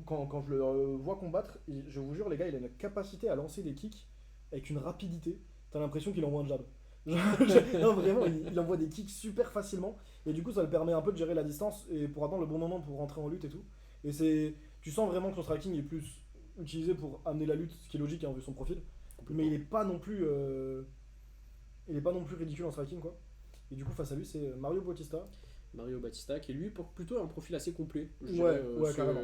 quand je le vois combattre, je vous jure, les gars, il a une capacité à lancer des kicks avec une rapidité. T'as l'impression qu'il envoie un jab. Non, vraiment, il envoie des kicks super facilement. Et du coup, ça le permet un peu de gérer la distance et pour attendre le bon moment pour rentrer en lutte et tout. Et tu sens vraiment que son striking est plus utilisé pour amener la lutte, ce qui est logique hein, vu son profil. Mais il est pas non plus, ridicule en striking, quoi. Et du coup, face à lui, c'est Mario Bautista. Mario Bautista, qui est lui plutôt un profil assez complet. je Ouais, dirais, ouais, carrément.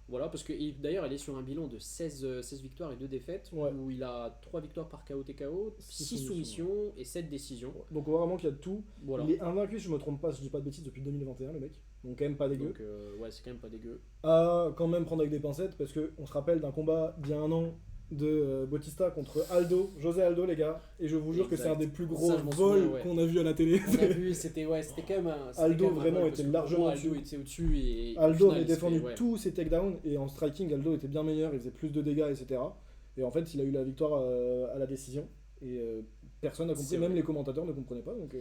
Voilà, parce que d'ailleurs, il est sur un bilan de 16 victoires et 2 défaites, Ouais. où il a 3 victoires par KO TKO, 6 Six soumissions et 7 décisions. Donc on voit vraiment qu'il y a de tout. Voilà. Il est invaincu, si je me trompe pas, si je dis pas de bêtises, depuis 2021, le mec. Donc quand même pas dégueu. Donc, ouais, c'est quand même pas dégueu. À quand même prendre avec des pincettes, parce qu'on se rappelle d'un combat d'il y a un an de Bautista contre José Aldo, les gars. Et je vous jure que Exact. c'est un des plus gros Ça, je m'en vols souviens, ouais. qu'on a vu à la télé. On a vu, c'était quand même un. c'était Aldo, quand même un vraiment, vol, était parce que largement pour moi, Aldo au-dessus. était au-dessus. Et au Aldo final, avait il se défendu fait- ouais. tous ses takedowns, et en striking, Aldo était bien meilleur, il faisait plus de dégâts, etc. Et en fait, il a eu la victoire à la décision. Et personne n'a compris, C'est même vrai. les commentateurs ne comprenaient pas. Donc,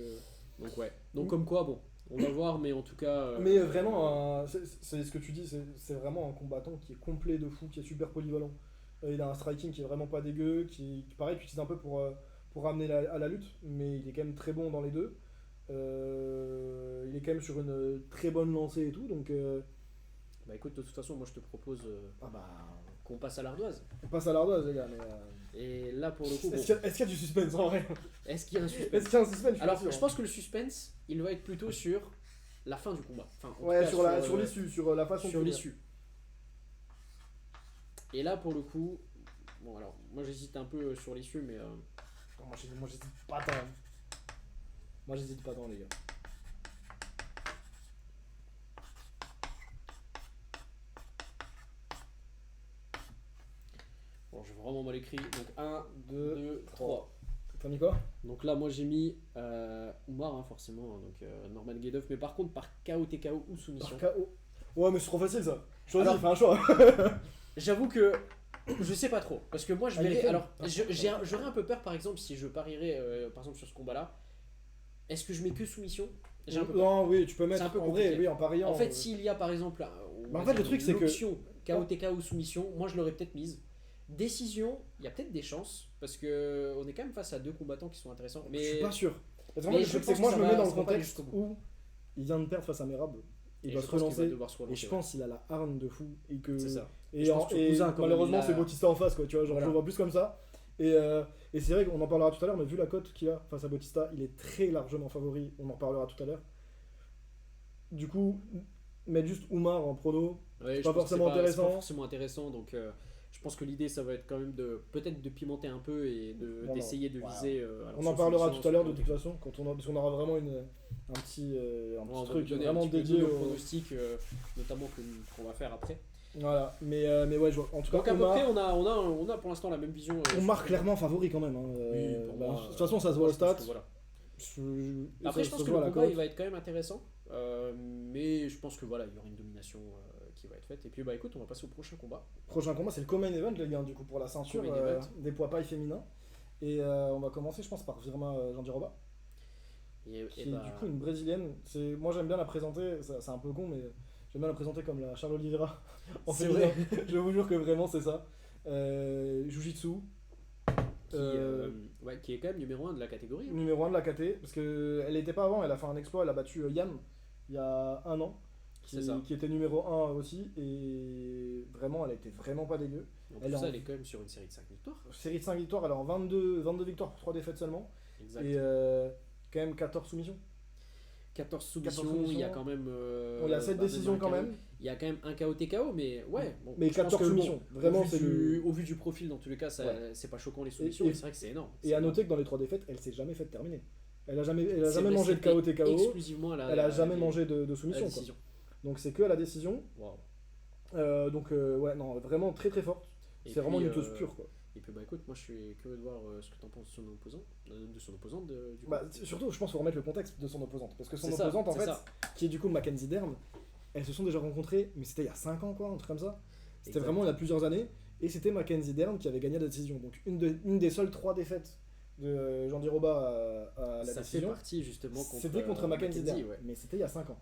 Donc, ouais. Donc, comme quoi, bon, on va voir, mais en tout cas. Mais vraiment, c'est ce que tu dis, c'est vraiment un combattant qui est complet de fou, qui est super polyvalent. Il a un striking qui est vraiment pas dégueu, qui pareil, qu'il utilise un peu pour ramener à la lutte, mais il est quand même très bon dans les deux. Il est quand même sur une très bonne lancée et tout, donc Bah écoute, de toute façon, moi je te propose ah bah, qu'on passe à l'ardoise. on passe à l'ardoise, les gars. Mais, Et là, pour le coup, bon, est-ce qu'il y a du suspense en vrai? est-ce qu'il y a un suspense? Est-ce qu'il y a un suspense? suis Alors, pas sûr, je hein. pense que le suspense, il va être plutôt sur la fin du combat. Enfin, en tout Ouais, cas, sur l'issue, sur la façon sur de l'issue. Et là, pour le coup, bon alors, moi j'hésite un peu sur l'issue, mais Moi j'hésite pas tant. Moi j'hésite pas tant, les gars. bon, j'ai vraiment mal écrit. Donc 1, 2, 2, 3. T'as mis quoi? Donc là, moi j'ai mis Oumar, hein, forcément, hein, donc Norman Guedov, mais par contre par KO, TKO ou soumission. Par KO. Ouais, mais c'est trop facile ça. Choisis, Alors- fais un choix. J'avoue que je sais pas trop, parce que moi je Ah, il est verrais. faible. Alors, j'aurais un peu peur, par exemple, si je parierais, par exemple, sur ce combat-là. Est-ce que je mets que soumission? J'ai un peu peur. Non, oui, tu peux C'est mettre un peu en vrai, compliqué. oui, en pariant. En fait, s'il y a par exemple Bah, en fait, le truc, c'est que- l'option KO, TKO ou soumission, moi je l'aurais peut-être mise. Décision, il y a peut-être des chances, parce que on est quand même face à deux combattants qui sont intéressants. Je suis Mais pas sûr. Parce qu'en fait, Mais le je truc, c'est pense que moi, que je ça me mets va- dans le ça va pas aller contexte jusqu'au bout. où il vient de perdre face à Merab. Il Et va je se pense qu'il va relancer. devoir se Et relancer. je ouais. pense qu'il a la hargne de fou. Et que... C'est ça. Et, Je pense que et Cousin, quand même, malheureusement, il a- c'est Bautista en face, quoi. Tu vois, genre, Voilà. je le vois plus comme ça. Et c'est vrai qu'on en parlera tout à l'heure, mais vu la cote qu'il a face à Bautista, il est très largement favori. On en reparlera tout à l'heure. Du coup, mettre juste Oumar en prono, Ouais, c'est je pas pense que forcément c'est pas intéressant. forcément intéressant. Donc, je pense que l'idée, ça va être quand même de peut-être de pimenter un peu et Non, d'essayer de non. viser. On en parlera tout à l'heure de toute façon, parce qu'on aura vraiment un petit On va truc donner vraiment un petit peu dédié de au... pronostics, notamment qu'on va faire après. Voilà, mais ouais, je vois. En tout Donc cas, à peu près, on a pour l'instant la même vision. on marque clairement favori quand même. Hein. Oui, pour moi, De toute façon, ça se voit moi, au je pense stade. que voilà. Après, Après, je pense que le combat il va être quand même intéressant, mais je pense que voilà, il y aura une domination qui va être faite. Et puis bah écoute, on va passer au prochain combat. Prochain combat, c'est le co-main event, les gars, du coup, pour la ceinture Co-main event. des poids pailles féminins. Et on va commencer, je pense, par Virma Jandiroba, Et qui est bah, du coup une brésilienne. Moi, j'aime bien la présenter, c'est un peu con, mais j'aime bien la présenter comme la Charles Oliveira en C'est féminin. vrai. Je vous jure que vraiment, c'est ça. Jiu-Jitsu, qui est quand même numéro 1 de la catégorie. numéro 1 de la KT, parce qu'elle n'était pas avant, elle a fait un exploit, elle a battu Yann il y a un an, C'est ça. qui était numéro 1 aussi, et vraiment, elle était vraiment pas dégueu. En Elle plus, est en- elle est quand même sur une série de 5 victoires. Série de 5 victoires, elle est en 22 victoires pour 3 défaites seulement, Exact. et quand même 14 soumissions. 14 soumissions, 14 soumissions. il y a quand même. Il y a 7 même décisions un quand KO. même, Il y a quand même un KO TKO, mais ouais. Bon, mais je pense 14 que, soumissions. bon, Vraiment, au vu c'est du- le... Au vu du profil, dans tous les cas, ça, Ouais. c'est pas choquant les soumissions, Et- mais c'est vrai que c'est énorme. Et à noter que dans les 3 défaites, elle s'est jamais fait terminer. Elle a jamais C'est jamais vrai, mangé de c'était KO TKO, exclusivement à la, elle a jamais les- mangé de à la soumission. Quoi. décision. Donc c'est que à la décision. Waouh. Donc ouais, non, vraiment très très forte. Et C'est vraiment puis, une lutteuse pure. Quoi. Et puis bah écoute, moi je suis curieux de voir ce que t'en penses de son opposant, de son opposante du coup. Bah, surtout, je pense qu'il faut remettre le contexte de son opposante. Parce que son C'est ça, opposante, en c'est fait, ça. qui est du coup Mackenzie Dern, elles se sont déjà rencontrées, mais c'était il y a 5 ans, quoi, un truc comme ça. C'était Exact. vraiment il y a plusieurs années. Et c'était Mackenzie Dern qui avait gagné la décision. Donc une des seules 3 défaites de Jean Diroba à la Ça fait décision, partie justement contre, c'était contre Mackenzie Dern. ouais. Mais c'était il y a 5 ans.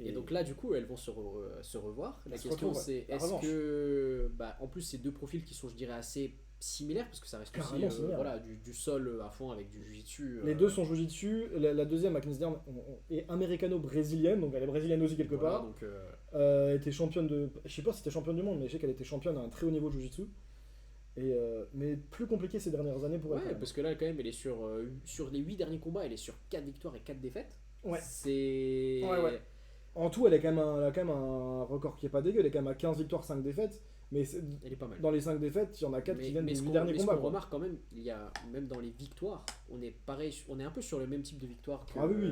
Et donc là, du coup, elles vont se revoir. La Elles se question retrouvent, c'est la est-ce revanche. que. Bah, en plus, c'est deux profils qui sont, je dirais, assez similaires, parce que ça reste Carrément aussi similaires. voilà, du sol à fond avec du jiu-jitsu. Les deux sont jiu-jitsu. La deuxième, Mackenzie Dern, est américano-brésilienne, donc elle est brésilienne aussi quelque voilà, part. donc, Était championne de. Je sais pas si c'était championne du monde, mais je sais qu'elle était championne à un très haut niveau de jiu-jitsu. Mais plus compliqué ces dernières années pour elle. quand ouais, même. parce que là, quand même, elle est sur les 8 derniers combats, elle est sur 4 victoires et 4 défaites. Ouais. C'est. Ouais. En tout, elle a quand même un record qui est pas dégueu. Elle est quand même à 15 victoires, 5 défaites. Mais Elle est pas mal. dans les 5 défaites, il y en a 4 qui viennent des ce 8 qu'on derniers mais ce combats. qu'on quoi. remarque quand même, il y a même dans les victoires, on est pareil, on est un peu sur le même type de victoire que. Ah oui.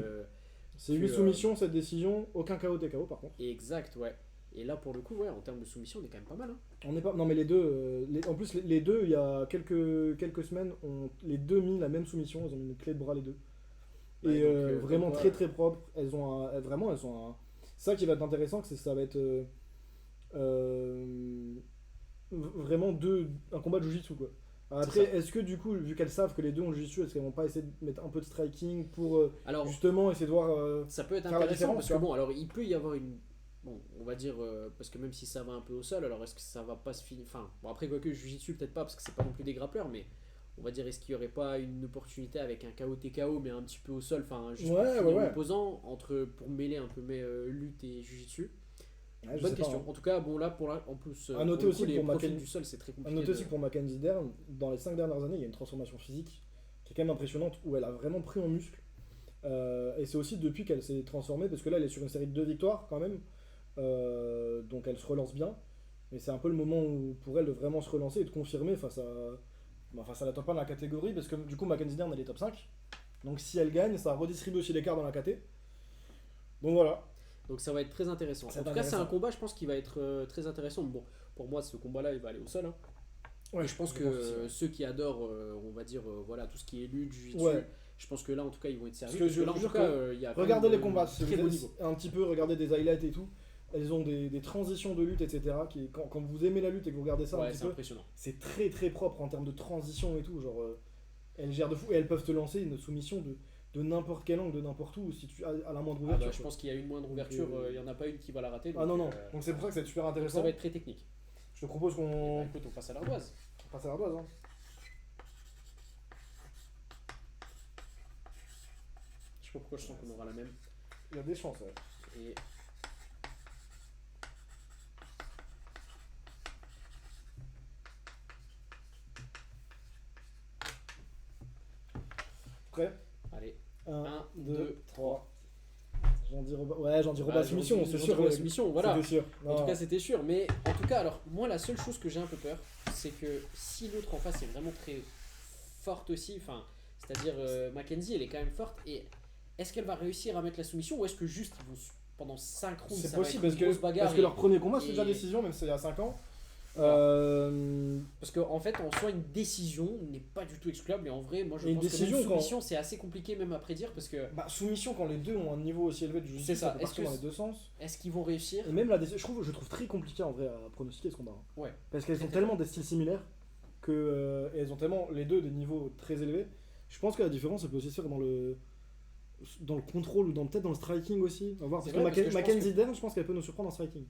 C'est que, 8 soumissions, cette décision, aucun KO TKO par contre. Exact, ouais. Et là, pour le coup, ouais, en termes de soumission, on est quand même pas mal. Hein. On n'est pas. Non, mais les deux. En plus, les deux, il y a quelques semaines, ont les deux mis la même soumission. Ils ont mis une clé de bras, les deux. Ouais, Et donc, vraiment donc, très très propre. Vraiment, elles sont un. Ça qui va être intéressant, c'est que ça va être. Vraiment un combat de jiu-jitsu, quoi. Après, ça. est-ce que du coup, vu qu'elles savent que les deux ont le jiu-jitsu, est-ce qu'elles vont pas essayer de mettre un peu de striking pour Alors, justement essayer de voir. ça peut être faire la intéressant différence, parce tu que vois. bon, alors il peut y avoir une. Bon, on va dire, parce que même si ça va un peu au sol, alors est-ce que ça va pas se finir. Enfin, bon, après, quoique, Jiu-Jitsu, peut-être pas, parce que c'est pas non plus des grappleurs, mais on va dire, est-ce qu'il y aurait pas une opportunité avec un KO TKO, mais un petit peu au sol, enfin, juste pour Ouais, finir ouais. l'opposant, pour mêler un peu lutte et Jiu-Jitsu. Ouais, je Bonne sais pas, question. hein. En tout cas, bon, là, en plus, À noter pour le aussi coup, les pour profils Mackenzie- du sol, c'est très À compliqué. noter aussi pour Mackenzie Dern, dans les 5 dernières années, il y a une transformation physique qui est quand même impressionnante, où elle a vraiment pris en muscle. Et c'est aussi depuis qu'elle s'est transformée, parce que là, elle est sur une série de 2 victoires quand même. Donc elle se relance bien. Mais c'est un peu le moment pour elle de vraiment se relancer et de confirmer face à la top 1 de la catégorie, parce que du coup, Mackenzie Dern, elle est top 5. Donc si elle gagne, ça redistribue aussi l'écart dans la KT. Donc voilà. Donc ça va être très intéressant. Ça En va tout être cas, c'est un intéressant. combat, je pense, qui va être très intéressant. Bon, pour moi, ce combat-là, il va aller au sol. Hein. Ouais, Et je pense que aussi, ouais. ceux qui adorent, on va dire, voilà, tout ce qui est lutte, jiu-jitsu, Ouais. je pense que là, en tout cas, ils vont être servis. Parce que Parce que je là, en vous jure tout cas, que il y a quand Regardez même, les combats, si très vous beau êtes niveau. un petit peu, regardez des highlights et tout. Elles ont des transitions de lutte, etc. Quand vous aimez la lutte et que vous regardez ça un Ouais, petit c'est peu, impressionnant. c'est très très propre en termes de transition et tout. Genre, elles gèrent de fou et elles peuvent te lancer une soumission de n'importe quel angle, de n'importe où, si tu as à la moindre Ah ouverture. bah, je pense qu'il y a une moindre ouverture, il n'y en a pas une qui va la rater. Ah non, donc, non. Donc c'est pour ça que c'est super donc intéressant. ça va être très technique. Je te propose Bah, qu'on écoute, on passe à l'ardoise. passe à l'ardoise. Hein. pas pourquoi je sens qu'on aura la même. Il y a des chances, ouais. Et Prêt? allez, 1, 1, 2, 2, 3. J'en dis Roba. Ouais, j'en dis Roba Bah, soumission, c'est sûr. la soumission, voilà. C'était sûr. En tout Non. cas, c'était sûr. Mais en tout cas, alors, moi, la seule chose que j'ai un peu peur, c'est que si l'autre en face est vraiment très forte aussi, enfin, c'est-à-dire Mackenzie, elle est quand même forte, et est-ce qu'elle va réussir à mettre la soumission, ou est-ce que juste, ils vont, pendant 5 rounds, C'est ça possible va être une grosse bagarre parce que leur premier combat, c'est et- déjà décision, même si c'est il y a 5 ans. Parce qu'en fait, en soi, une décision n'est pas du tout excluable, et en vrai, moi, je Et une pense que décision, même soumission, c'est assez compliqué même à prédire, parce que Bah, soumission quand les deux ont un niveau aussi élevé de jiu-jitsu, C'est ça. peut Est-ce partir que dans les deux sens. est-ce qu'ils vont réussir? Et même la décision, je trouve très compliqué en vrai à pronostiquer ce combat. Hein. Ouais. Parce qu'elles ont Très, tellement des styles similaires que et elles ont tellement les deux des niveaux très élevés. Je pense que la différence elle peut aussi se faire dans le contrôle ou peut-être dans le striking aussi. On va voir. C'est Parce que vrai, parce que je pense Mackenzie Dern, je pense qu'elle peut nous surprendre en striking.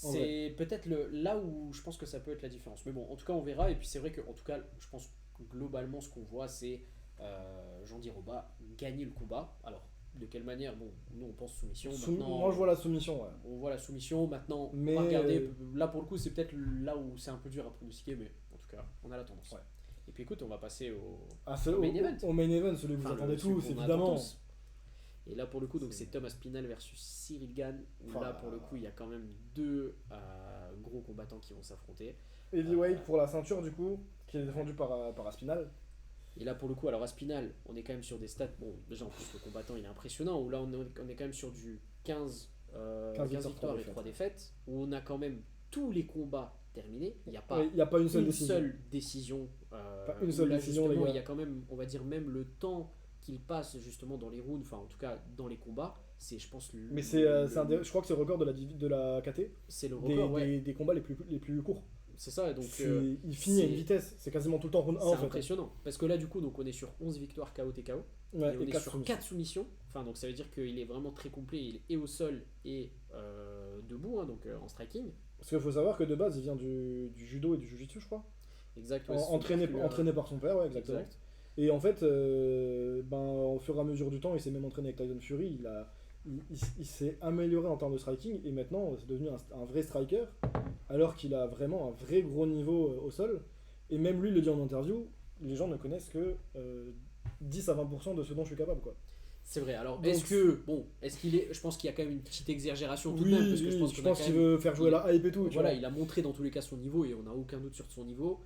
En C'est peut-être là où je pense que ça peut être la différence. Mais bon, en tout cas, on verra. Et puis c'est vrai que, en tout cas, je pense que globalement, ce qu'on voit, c'est Jean-Di Roba gagner le combat. Alors, de quelle manière? Bon, nous, on pense soumission. Maintenant, Moi je vois la soumission, ouais. on voit la soumission. Maintenant, Mais, on va regarder. Là, pour le coup, c'est peut-être là où c'est un peu dur à pronostiquer. Mais en tout cas, on a la tendance. Ouais. Et puis écoute, on va passer Au main event. Au main event, celui que vous enfin, attendez celui tous, qu'on attend évidemment. tous. Et là, pour le coup, donc C'est- c'est Thomas Pinal versus Cyril Gane. Où Enfin, là, pour le coup, il y a quand même deux gros combattants qui vont s'affronter. Heavyweight pour la ceinture, du coup, qui est défendu par Aspinal. Et là, pour le coup, alors Aspinal, on est quand même sur des stats. Bon, déjà en plus, le combattant il est impressionnant. Où là, on est quand même sur du 15 victoires et 3 défaites. Où on a quand même tous les combats terminés. Il n'y a pas Il n'y a pas une seule une décision. seule décision. Pas une où seule là, décision, justement, les gars. il y a quand même, on va dire, même le temps qu'il passe justement dans les rounds, enfin en tout cas dans les combats, c'est je pense Mais je crois que c'est le record de la KT. c'est le Des, record, ouais. des combats les plus courts. C'est ça, donc Il finit à une c'est- vitesse. C'est quasiment tout le temps round 1 c'est en fait. impressionnant. Parce que là, du coup, donc, on est sur 11 victoires KO TKO. Ouais, Et on et est quatre sur soumissions. 4 soumissions. Enfin, donc ça veut dire qu'il est vraiment très complet. Il est au sol et debout, hein, donc en striking. Parce qu'il faut savoir que de base, il vient du judo et du jiu-jitsu, je crois. Exact. Ouais, ce sont Entraîné particuliers, par son père, ouais, exactement. Exact. Et en fait, au fur et à mesure du temps, il s'est même entraîné avec Tyson Fury. Il s'est amélioré en termes de striking et maintenant, c'est devenu un vrai striker. Alors qu'il a vraiment un vrai gros niveau au sol. Et même lui, il le dit en interview, les gens ne connaissent que 10 à 20% de ce dont je suis capable, quoi. C'est vrai. Alors, Donc, est-ce qu'il est. Je pense qu'il y a quand même une petite exagération tout de même. Parce que je pense, je qu'on a pense quand qu'il même- veut faire jouer la hype et tout. tu Voilà, vois. il a montré dans tous les cas son niveau et on n'a aucun doute sur son niveau.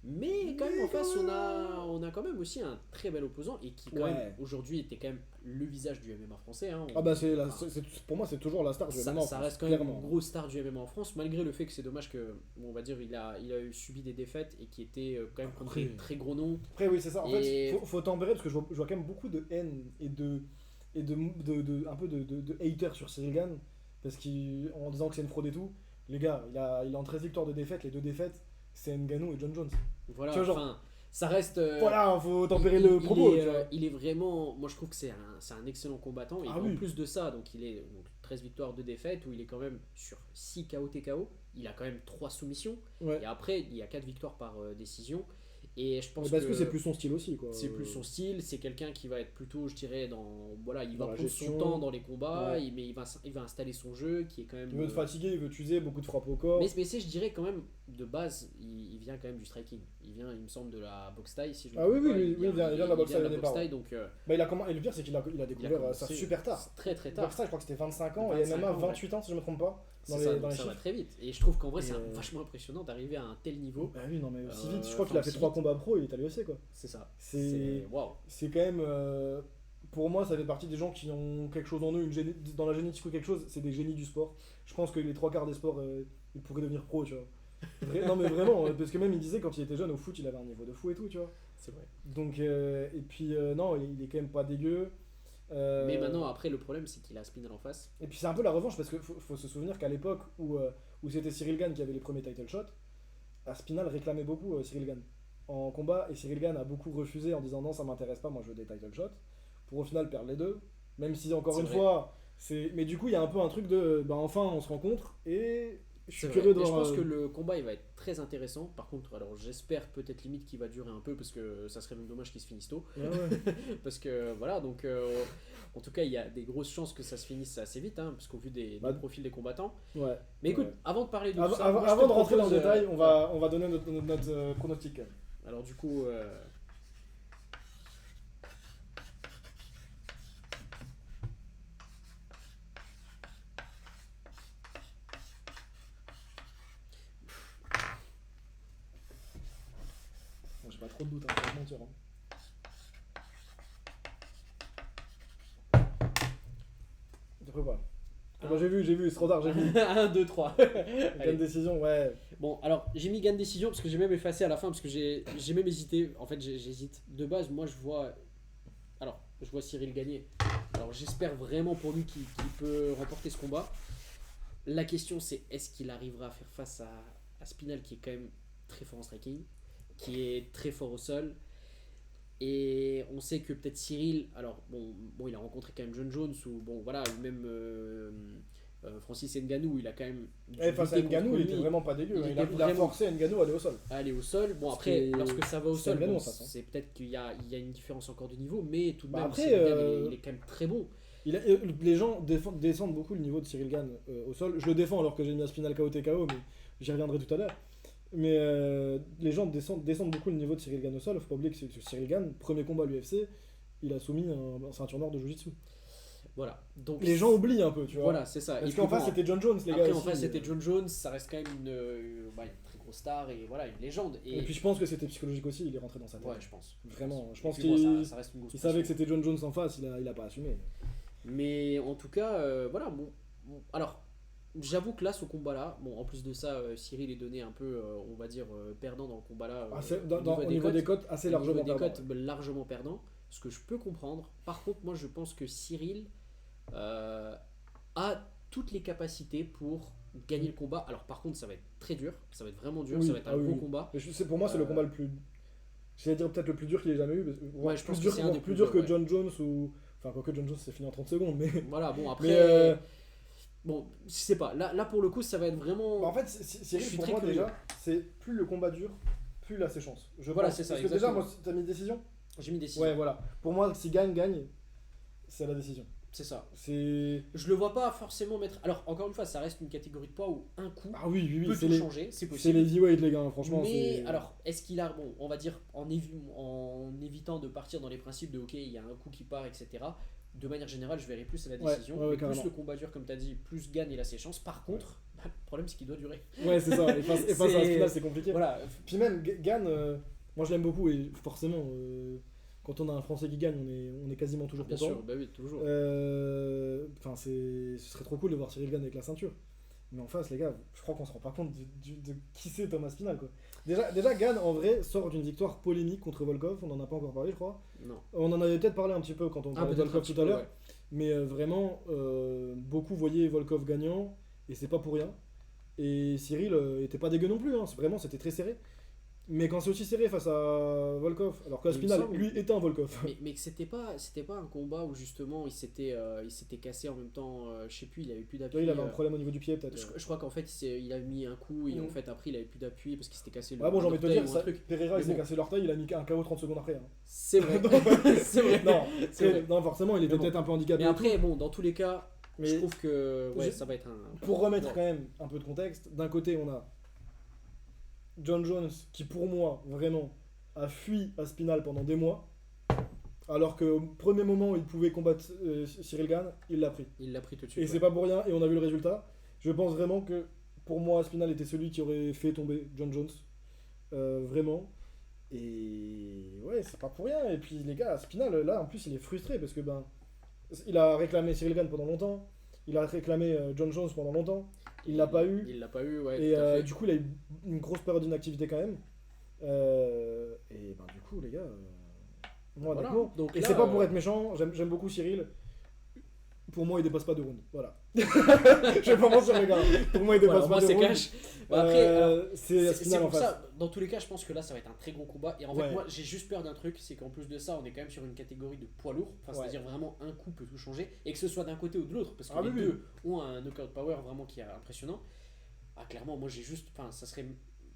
Mais quand même en face, on a quand même aussi un très bel opposant et qui quand Ouais. même aujourd'hui était quand même le visage du MMA français. Hein. Ah bah pour moi c'est toujours la star du MMA en Ça France, reste quand même clairement. une grosse star du MMA en France, malgré le fait que c'est dommage que, bon, on va dire, il a eu subi des défaites et qui étaient quand même contre Après- des très gros noms. Après oui c'est ça, en Et- fait faut tempérer parce que je vois quand même beaucoup de haine et un peu de haters sur Cyril Gane parce qu'en disant que c'est une fraude et tout, les gars il a en 13 victoires de défaites, les deux défaites c'est Ngannou et John Jones. Voilà, Tu vois, genre- enfin, ça reste. Voilà, faut tempérer le propos. Il tu vois. est, il est vraiment. Moi, je trouve que c'est un excellent combattant. Et Ah en oui. plus de ça, donc il est donc, 13 victoires, 2 défaites, où il est quand même sur 6 KO TKO. Il a quand même 3 soumissions. Ouais. Et après, il y a 4 victoires par décision. Et je pense Parce que c'est plus son style aussi quoi. c'est plus son style. C'est quelqu'un qui va être plutôt, je dirais, voilà, il Dans va la prendre gestion. son temps dans les combats, Ouais. mais il va installer son jeu qui est quand même. Il veut te fatiguer, il veut t'user, beaucoup de frappes au corps. Mais c'est, je dirais quand même, de base, il vient quand même du striking. Il vient, il me semble, de la boxe taille, si je me Ah oui, trompe oui, pas. oui, il vient de la boxe taille au départ, taille, donc Bah, et le pire c'est qu'il a découvert ça commencé super tard. très très tard. Boxe taille, je crois que c'était 25 ans 25 et MMA ans, ouais. 28 ans si je me trompe pas. C'est ça, Dans donc les ça va chiffres. très vite. Et je trouve qu'en vrai, Et c'est vachement impressionnant d'arriver à un tel niveau. Bah oui, non, mais aussi Euh, vite. Je crois qu'il enfin, a fait aussi 3 vite. combats pro, il est à l'UFC quoi. C'est ça. C'est Waouh. c'est quand même. Pour moi, ça fait partie des gens qui ont quelque chose en eux, dans la génétique ou quelque chose, c'est des génies du sport. Je pense que les 3 quarts des sports, ils pourraient devenir pro, tu vois. Non, mais vraiment, parce que même il disait quand il était jeune au foot, il avait un niveau de fou et tout, tu vois. C'est vrai. Donc, et puis, non, il est quand même pas dégueu. Mais maintenant, après, le problème, c'est qu'il a Spinal en face. Et puis c'est un peu la revanche parce qu'il faut se souvenir qu'à l'époque où c'était Cyril Gane qui avait les premiers title shots, Aspinal réclamait beaucoup Cyril Gane en combat et Cyril Gane a beaucoup refusé en disant non ça m'intéresse pas, moi je veux des title shots, pour au final perdre les deux, même si encore C'est une vrai. fois, mais du coup il y a un peu un truc de bah enfin on se rencontre et je suis C'est curieux vrai. de Et je voir, pense que le combat il va être très intéressant. Par contre, alors j'espère peut-être limite qu'il va durer un peu parce que ça serait même dommage qu'il se finisse tôt. Ouais, ouais. Parce que voilà, donc En tout cas, il y a des grosses chances que ça se finisse assez vite, hein, parce qu'au vu des Bah, profils des combattants. Ouais. Mais écoute, Ouais. avant de parler de tout Avant, ça, avant- moi, je te avant de rentrer dans le propose, détail, on va donner notre pronostic. alors du coup, Bon, j'ai pas trop de doute, hein, je vais pas te mentir. T'es prêt ou pas? Bah, j'ai vu, c'est trop tard, j'ai vu. 1, 2, 3. Gagne décision, ouais. Bon, alors j'ai mis gain de décision parce que j'ai même effacé à la fin parce que j'ai même hésité. En fait, j'hésite. De base, moi je vois. Alors, je vois Cyril gagner. Alors j'espère vraiment pour lui qu'il peut remporter ce combat. La question c'est est-ce qu'il arrivera à faire face à Spinal qui est quand même très fort en striking, qui est très fort au sol. Et on sait que peut-être Cyril, alors bon, il a rencontré quand même John Jones ou bon voilà, ou même Francis Ngannou, il a quand même. Face à lutté Ngannou, contre il était lui. vraiment pas dégueu. Il hein. était Il a vraiment- forcé Ngannou à aller au sol. à aller au sol. Bon, Parce après, que lorsque ça va au c'était sol, Ngannou, bon, en face, hein. c'est peut-être qu'il y a une différence encore de niveau, mais tout de Bah même, après, Cyril Gane, il est quand même très bon. Les gens descendent beaucoup le niveau de Cyril Gane au sol. Je le défends alors que j'ai mis Aspinal KO TKO, mais j'y reviendrai tout à l'heure. Mais les gens descendent beaucoup le niveau de Cyril Gane au sol. Faut pas oublier que Cyril Gane, premier combat à l'UFC, il a soumis un ceinture noire de Jiu-Jitsu. Voilà. Donc, Les gens oublient un peu, tu vois. voilà, c'est ça. Parce Et qu'en puis, face, bon, c'était John Jones, les après, gars. en aussi. face, c'était John Jones, ça reste quand même une très grosse star et voilà, une légende. Et puis je pense que c'était psychologique aussi, il est rentré dans sa tête. ouais, je pense. Vraiment, je Et pense puis, bon, qu'il ça reste une grosse il savait que pression. c'était John Jones en face, il a pas assumé. Mais en tout cas, voilà. Bon, alors, j'avoue que là, ce combat-là, bon, en plus de ça, Cyril est donné un peu, on va dire, perdant dans le combat-là. Au niveau des cotes, assez Au niveau largement des perdant. cotes, largement perdant, ce que je peux comprendre. Par contre, moi je pense que Cyril a toutes les capacités pour gagner le combat. Alors par contre, ça va être très dur, ça va être vraiment dur, Oui, ça va être un oui, gros oui. combat. Pour moi, c'est le Euh, combat le plus. J'allais dire peut-être le plus dur qu'il ait jamais eu. Ouais, je pense plus que dur, c'est un des plus plus dur que durs, ouais. John Jones ou. Enfin, quoique John Jones s'est fini en 30 secondes, mais. Voilà, bon après, Mais, bon, je sais pas. Là pour le coup, ça va être vraiment. Bah, en fait, Je Cyril, suis pour très moi curieux. déjà, c'est plus le combat dure, plus il a ses chances. Voilà, pense. c'est ça, Parce que déjà, exactement. moi, t'as mis décision. J'ai mis décision. Ouais, voilà. Pour moi, si gagne, c'est la décision. C'est ça. C'est. Je le vois pas forcément mettre. Alors encore une fois, ça reste une catégorie de poids où un coup Ah oui, oui, peut oui, c'est tout les. changer, c'est C'est possible. les heavyweight, les gars, franchement. Mais c'est- alors, est-ce qu'il a, bon, on va dire en évitant de partir dans les principes de ok, il y a un coup qui part, etc. De manière générale, je verrai plus à la Ouais, décision. ouais, Mais plus carrément. le combat dure, comme tu as dit, plus gagne il a ses chances. Par contre, le problème c'est qu'il doit durer. Ouais, c'est ça. Et face à C'est- Spinal, c'est compliqué. Voilà, Puis même, Gann, moi je l'aime beaucoup et forcément, quand on a un Français qui gagne, on est quasiment toujours bien content. sûr, bah oui, toujours. Enfin, ce serait trop cool de voir Cyril Gann avec la ceinture. Mais en face, les gars, je crois qu'on se rend pas compte de qui c'est Thomas Spinal, quoi. Déjà, Gann, en vrai, sort d'une victoire polémique contre Volkov. On en a pas encore parlé, je crois. Non. On en avait peut-être parlé un petit peu quand on parlait de peut-être un Volkov petit tout à peu, l'heure. ouais. Mais vraiment, beaucoup voyaient Volkov gagnant, et c'est pas pour rien. Et Cyril était pas dégueu non plus, hein. Vraiment, c'était très serré. Mais quand c'est aussi serré face à Volkov, alors Il me qu'Aspinal, semble- lui, était un Volkov. Mais que c'était pas un combat où justement il s'était cassé en même temps, je sais plus, il avait plus d'appui. Il avait un problème au niveau du pied, peut-être. Je crois qu'en fait il a mis un coup et en Mm. fait après il avait plus d'appui parce qu'il s'était cassé le Ouais, bon, j'ai envie de te l'orteil dire, ou un truc. Pereira, Mais il s'est bon. cassé l'orteil, il a mis un KO 30 secondes après. Hein. C'est vrai. C'est vrai. Non, C'est vrai. non, forcément, il était Mais bon. peut-être un peu handicapé. Mais et tout. après, bon, dans tous les cas, Mais je trouve que ouais, j'ai- ça va être un. pour remettre Ouais. quand même un peu de contexte, d'un côté, on a John Jones qui, pour moi, vraiment, a fui Aspinal pendant des mois. Alors qu'au premier moment où il pouvait combattre Cyril Gann, il l'a pris. Il l'a pris tout de Et suite. c'est pas pour rien, et on a vu le résultat. Je pense vraiment que pour moi, Aspinal était celui qui aurait fait tomber John Jones. Vraiment. Et ouais, c'est pas pour rien. Et puis les gars, Aspinal, là en plus, il est frustré parce que ben, il a réclamé Cyril Gann pendant longtemps. Il a réclamé John Jones pendant longtemps. Il l'a pas eu. Il l'a pas eu, ouais. Et tout à fait. du coup, il a eu une grosse période d'inactivité quand même. Et ben du coup, les gars, moi Voilà. honnêtement, Donc et là, c'est pas pour être méchant, j'aime beaucoup Cyril. Pour moi, il dépasse pas 2 rounds. Voilà. Je vais pas mentir, les gars. Pour moi, il dépasse Voilà, moi pas 2 c'est rounds. cash. Bon, après, alors, C'est c'est Aspinal en pour face. ça, dans tous les cas, je pense que là ça va être un très gros combat. Et en Ouais. fait, moi j'ai juste peur d'un truc, c'est qu'en plus de ça, on est quand même sur une catégorie de poids lourd. Enfin, Ouais. c'est-à-dire vraiment un coup peut tout changer. Et que ce soit d'un côté ou de l'autre, parce que Ah les oui, oui. deux ont un knockout power vraiment qui est impressionnant. Ah, clairement, moi j'ai juste. Enfin, ça serait.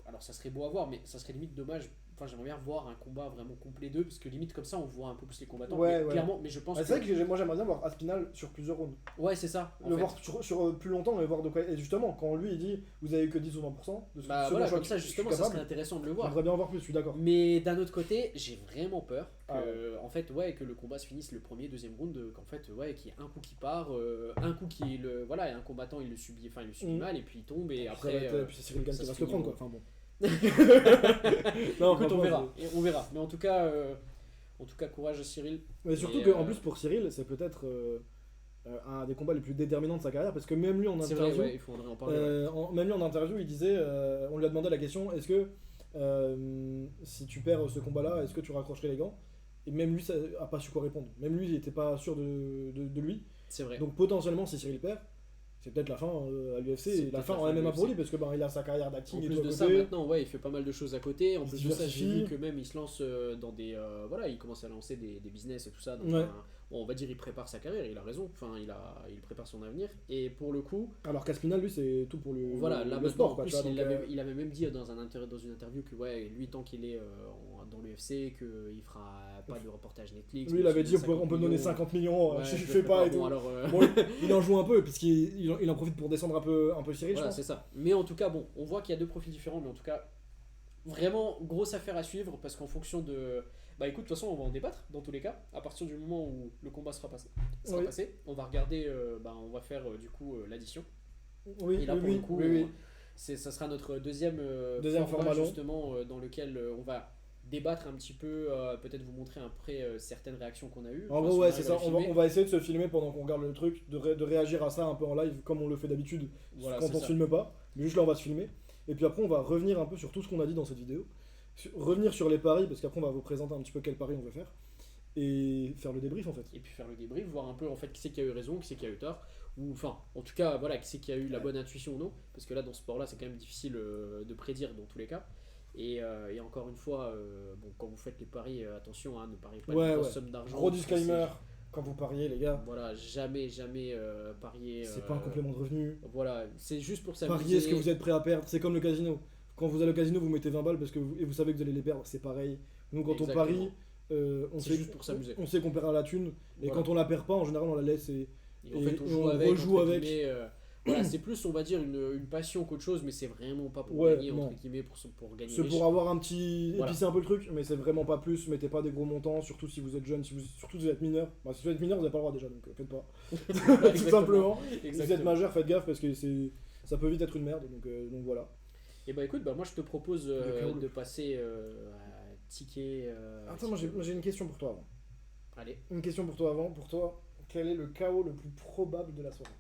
Alors ça serait beau à voir, mais ça serait limite dommage j'aimerais bien voir un combat vraiment complet d'eux, parce que limite comme ça on voit un peu plus les combattants. Ouais, mais ouais. clairement, mais je pense Ah, c'est vrai que moi j'aimerais bien voir Aspinal sur plusieurs rounds. Ouais, c'est ça. En Le fait. voir sur plus longtemps, mais voir de quoi. Et justement, quand lui il dit vous avez eu que 10 ou 20% de ce Bah ce voilà, dont je comme ça suis justement, ça serait capable, intéressant de le voir. j'aimerais bien en voir plus, je suis d'accord. Mais d'un autre côté, j'ai vraiment peur que, Ah en fait, ouais, que le combat se finisse le premier, deuxième round, qu'en fait, ouais, qu'il y ait un coup qui part, un coup qui le, voilà, et un combattant il le subit, mal et puis il tombe et après. Et puis c'est Cyril Gann ça qui va se se le finit prendre au- quoi. Enfin bon. Non, Non, écoute, on franchement, verra, on verra. Mais en tout cas, courage à Cyril. Mais surtout Et, qu'en plus pour Cyril, c'est peut-être un des combats les plus déterminants de sa carrière parce que même lui en C'est interview, vrai, ouais, il faudrait en parler. Ouais. même lui en interview, il disait, on lui a demandé la question, est-ce que si tu perds ce combat-là, est-ce que tu raccrocherais les gants? Et même lui, ça a pas su quoi répondre. Même lui, il était pas sûr de lui. C'est vrai. Donc potentiellement, si Cyril perd, c'est peut-être la fin à l'UFC C'est et la peut-être fin la en fin de MMA pour l'UFC. lui parce que il a sa carrière En d'acting et plus tout à de côté. ça, maintenant, ouais, il fait pas mal de choses à côté. En Il se plus de ça, j'ai diversifie. vu que même il se lance dans des. Voilà, il commence à lancer des business et tout ça. Donc, Ouais. bon, on va dire, il prépare sa carrière, il a raison. Enfin, il prépare son avenir. Et pour le coup, Alors qu'Aspinal, lui, c'est tout pour le, voilà, là le maintenant, sport. en Quoi, plus, tu vois, donc, il avait même dit dans une interview que, ouais, lui, tant qu'il est dans l'UFC, qu'il fera pas de reportage Netflix. lui, il mais avait aussi dit de on peut donner 50 millions, Ouais, je je le le fais pas et bon, tout. alors, Bon, il en joue un peu puisqu'il en profite pour descendre un peu Cyril, voilà, je c'est pense. ça. Mais en tout cas, bon, on voit qu'il y a deux profils différents, mais en tout cas, vraiment grosse affaire à suivre parce qu'en fonction de. Bah écoute, de toute façon, on va en débattre dans tous les cas. À partir du moment où le combat sera passé, Oui. on va regarder, on va faire du coup l'addition. Oui, Et là, oui, pour oui, le coup, oui, oui. ça sera notre deuxième, Deuxième format long. justement dans lequel on va débattre un petit peu, peut-être vous montrer après certaines réactions qu'on a eues. En Enfin, gros, si ouais, arrive c'est à ça. le filmer. On va essayer de se filmer pendant qu'on regarde le truc, de réagir à ça un peu en live, comme on le fait d'habitude Voilà, quand c'est on ça. filme pas. Mais juste là, on va se filmer. Et puis après, on va revenir un peu sur tout ce qu'on a dit dans cette vidéo. Revenir sur les paris, parce qu'après, on va vous présenter un petit peu quel pari on veut faire. Et faire le débrief en fait. Et puis faire le débrief, voir un peu en fait qui c'est qui a eu raison, qui c'est qui a eu tort, ou enfin, en tout cas, voilà, qui c'est qui a eu la bonne intuition ou non, parce que là, dans ce sport-là, c'est quand même difficile de prédire dans tous les cas. Et encore une fois, bon, quand vous faites les paris, attention, ne pariez pas Ouais, de grosses ouais. sommes d'argent. Gros parce que disclaimer, quand vous pariez, les gars, voilà, jamais parier. c'est pas un complément de revenu. Voilà, c'est juste pour s'amuser. Pariez ce que vous êtes prêt à perdre. C'est comme le casino. Quand vous allez au casino, vous mettez 20 balles parce que et vous savez que vous allez les perdre. C'est pareil. Nous, quand Exactement. on parie, on C'est sait, juste pour s'amuser. on sait qu'on paiera la thune. Et Voilà. quand on la perd pas, en général, on la laisse. Et Et en fait, on et joue on avec. rejoue entre avec. guillemets, voilà, c'est plus, on va dire, une passion qu'autre chose, mais c'est vraiment pas pour Ouais, gagner, non. entre guillemets, pour gagner. c'est riche. pour avoir un petit. Voilà. Épicer un peu le truc, mais c'est vraiment pas plus. Mettez pas des gros montants, surtout si vous êtes jeune, surtout si vous êtes mineur. Bah, si vous êtes mineur, vous n'avez pas le droit déjà, donc faites pas. Tout Exactement. simplement. Si vous êtes Exactement. majeur, faites gaffe parce que ça peut vite être une merde. Donc voilà. Et bah écoute, moi je te propose Le de passer à ticket. Attends, moi j'ai une question pour toi avant. Allez. Une question pour toi avant. Pour toi, quel est le KO le plus probable de la soirée?